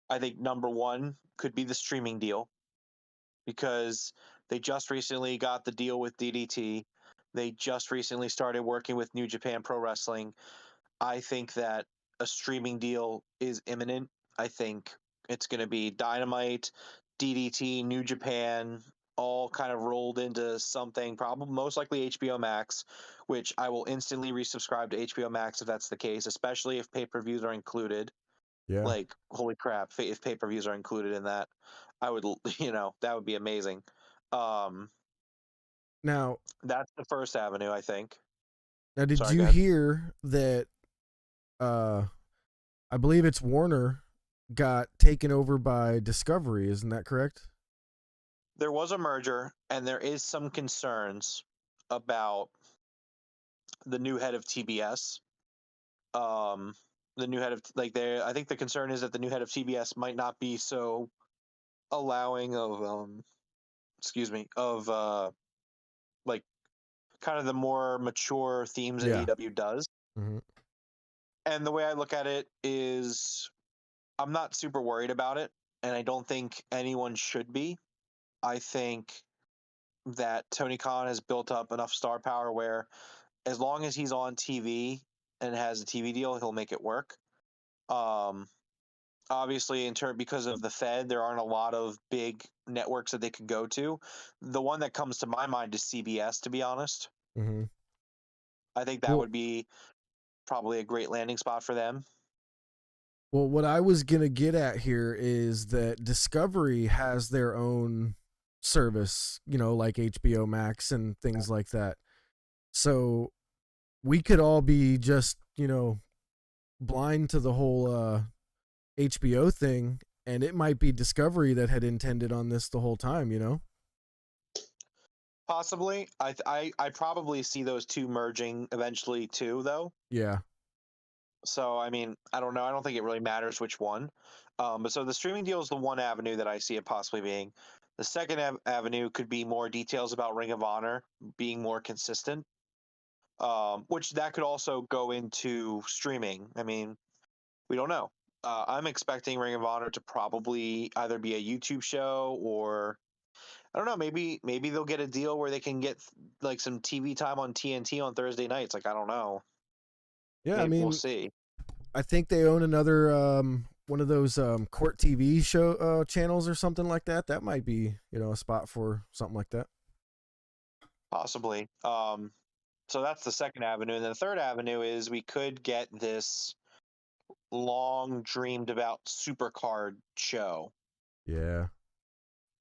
I think number one could be the streaming deal because they just recently got the deal with DDT. They just recently started working with New Japan Pro Wrestling. I think that a streaming deal is imminent. I think it's going to be Dynamite, DDT, New Japan, all kind of rolled into something, probably most likely HBO Max, which I will instantly resubscribe to HBO Max if that's the case, especially if pay per views are included. Yeah. Like, holy crap, if pay per views are included in that, I would, that would be amazing. Um, Now, that's the first avenue, I think. Now, did Sorry, you go ahead. hear that? I believe it's Warner got taken over by Discovery. Isn't that correct? There was a merger, and there is some concerns about the new head of TBS. Um, the new head of like there, I think the concern is that the new head of TBS might not be so allowing of excuse me, of like kind of the more mature themes that Yeah. AEW does. Hmm. And the way I look at it is I'm not super worried about it, and I don't think anyone should be. I think that Tony Khan has built up enough star power where as long as he's on TV and has a TV deal, he'll make it work. Um, Obviously, in turn, because of the Fed, there aren't a lot of big networks that they could go to. The one that comes to my mind is CBS, to be honest. Hmm. I think that Well, would be probably a great landing spot for them. well, what I was gonna get at here is that Discovery has their own service, like HBO Max and things like that. So we could all be just, blind to the whole HBO thing, and it might be Discovery that had intended on this the whole time. Possibly, I probably see those two merging eventually too, though. Yeah. So I mean, I don't know. I don't think it really matters which one. But so the streaming deal is the one avenue that I see it possibly being. The second avenue could be more details about Ring of Honor being more consistent, which that could also go into streaming. I mean, we don't know. I'm expecting Ring of Honor to probably either be a YouTube show or I don't know. Maybe they'll get a deal where they can get like some TV time on TNT on Thursday nights. Like I don't know. Yeah, I Maybe we'll mean, see. I think they own another one of those court TV show channels or something like that. That might be, a spot for something like that. Possibly. So that's the second avenue. And then the third avenue is we could get this long dreamed about supercard show, Yeah.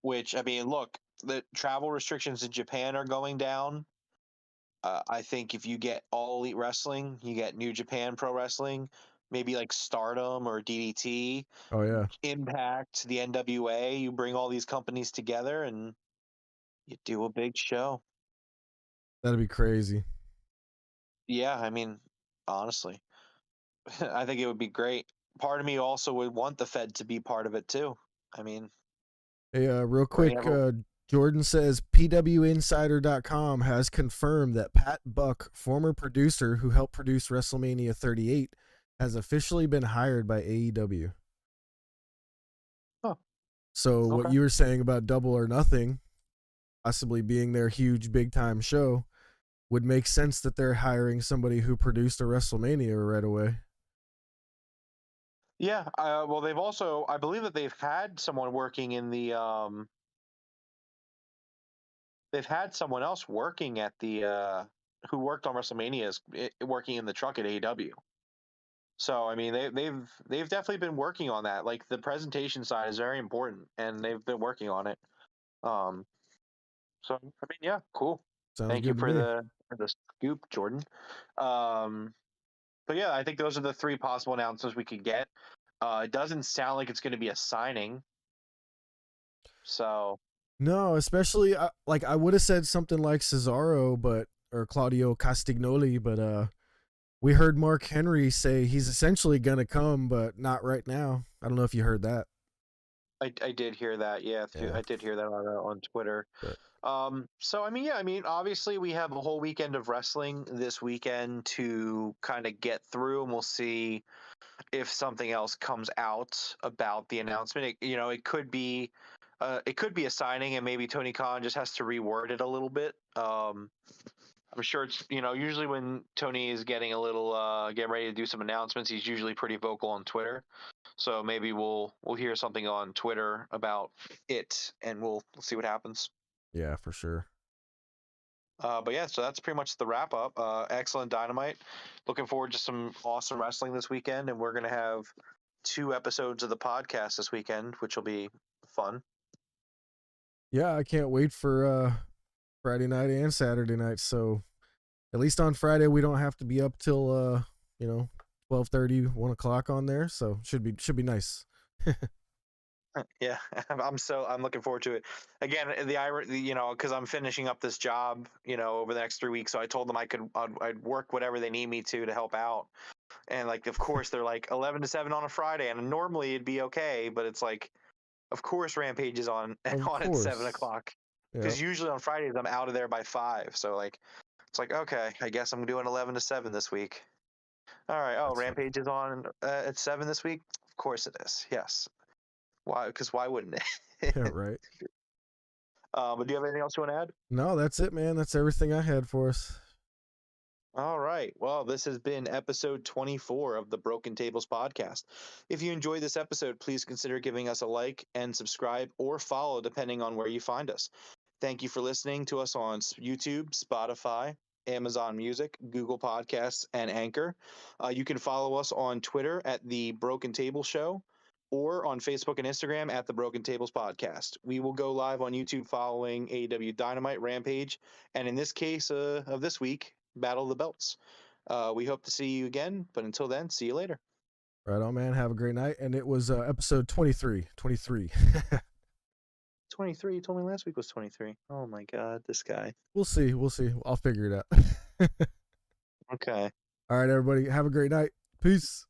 which, I mean, look, the travel restrictions in Japan are going down. I think if you get All Elite Wrestling, you get New Japan Pro Wrestling, maybe like Stardom or DDT, Oh yeah. Impact, the NWA, you bring all these companies together and you do a big show. That'd be crazy. Yeah, I mean, honestly. I think it would be great. Part of me also would want the Fed to be part of it too. I mean, Hey, real we quick, have a Jordan says PWInsider.com has confirmed that Pat Buck, former producer who helped produce WrestleMania 38, has officially been hired by AEW. oh, So what okay. you were saying about Double or Nothing possibly being their huge big time show would make sense that they're hiring somebody who produced a WrestleMania right away. Yeah. Well, they've also, I believe that they've had someone else working at the, who worked on WrestleManias, working in the truck at AEW. So I mean, they've definitely been working on that. Like the presentation side is very important, and they've been working on it. Um, so I mean, yeah, cool. Sounds Thank you good to me. for the scoop, Jordan. Um, but yeah, I think those are the three possible announcements we could get. It doesn't sound like it's going to be a signing. So No, especially like I would have said something like Cesaro, but or Claudio Castagnoli, but we heard Mark Henry say he's essentially gonna come, but not right now. I don't know if you heard that. I did hear that. Yeah, Yeah, I did hear that on Twitter. but So I mean, yeah, I mean, obviously we have a whole weekend of wrestling this weekend to kind of get through, and we'll see if something else comes out about the announcement. It could be a signing, and maybe Tony Khan just has to reword it a little bit. I'm sure it's usually when Tony is getting a little getting ready to do some announcements, he's usually pretty vocal on Twitter. So maybe we'll hear something on Twitter about it, and we'll see what happens. yeah, for sure. But yeah, so that's pretty much the wrap up. Excellent Dynamite. Looking forward to some awesome wrestling this weekend, and we're gonna have 2 episodes of the podcast this weekend, which will be fun. Yeah, I can't wait for Friday night and Saturday night. So At least on Friday we don't have to be up till 12:30, 1 o'clock on there, so should be nice. Yeah, I'm looking forward to it. Again, because I'm finishing up this job, over the next 3 weeks. So I told them I'd work whatever they need me to help out. And like, of course, they're like 11 to 7 on a Friday, and normally it'd be okay, but it's like, of course, Rampage is on Of on at 7 course. o'clock Yeah. because usually on Fridays I'm out of there by 5. So like, it's like, okay, I guess I'm doing 11 to 7 this week. All right. Oh, That's fine. Rampage is on at 7 this week. Of course it is. Yes. Why? Because why wouldn't it? Yeah, right. But do you have anything else you want to add? No, that's it, man. That's everything I had for us. All right. Well, this has been episode 24 of the Broken Tables podcast. If you enjoyed this episode, please consider giving us a like and subscribe or follow, depending on where you find us. Thank you for listening to us on YouTube, Spotify, Amazon Music, Google Podcasts, and Anchor. You can follow us on Twitter at The Broken Table Show or on Facebook and Instagram at The Broken Tables Podcast. We will go live on YouTube following AEW Dynamite Rampage, and in this case of this week, Battle of the Belts. We hope to see you again, but until then, see you later. Right on, man. Have a great night. And it was episode 23. 23. 23? You told me last week was 23. Oh my God, this guy. We'll see. I'll figure it out. Okay. All right, everybody. Have a great night. Peace.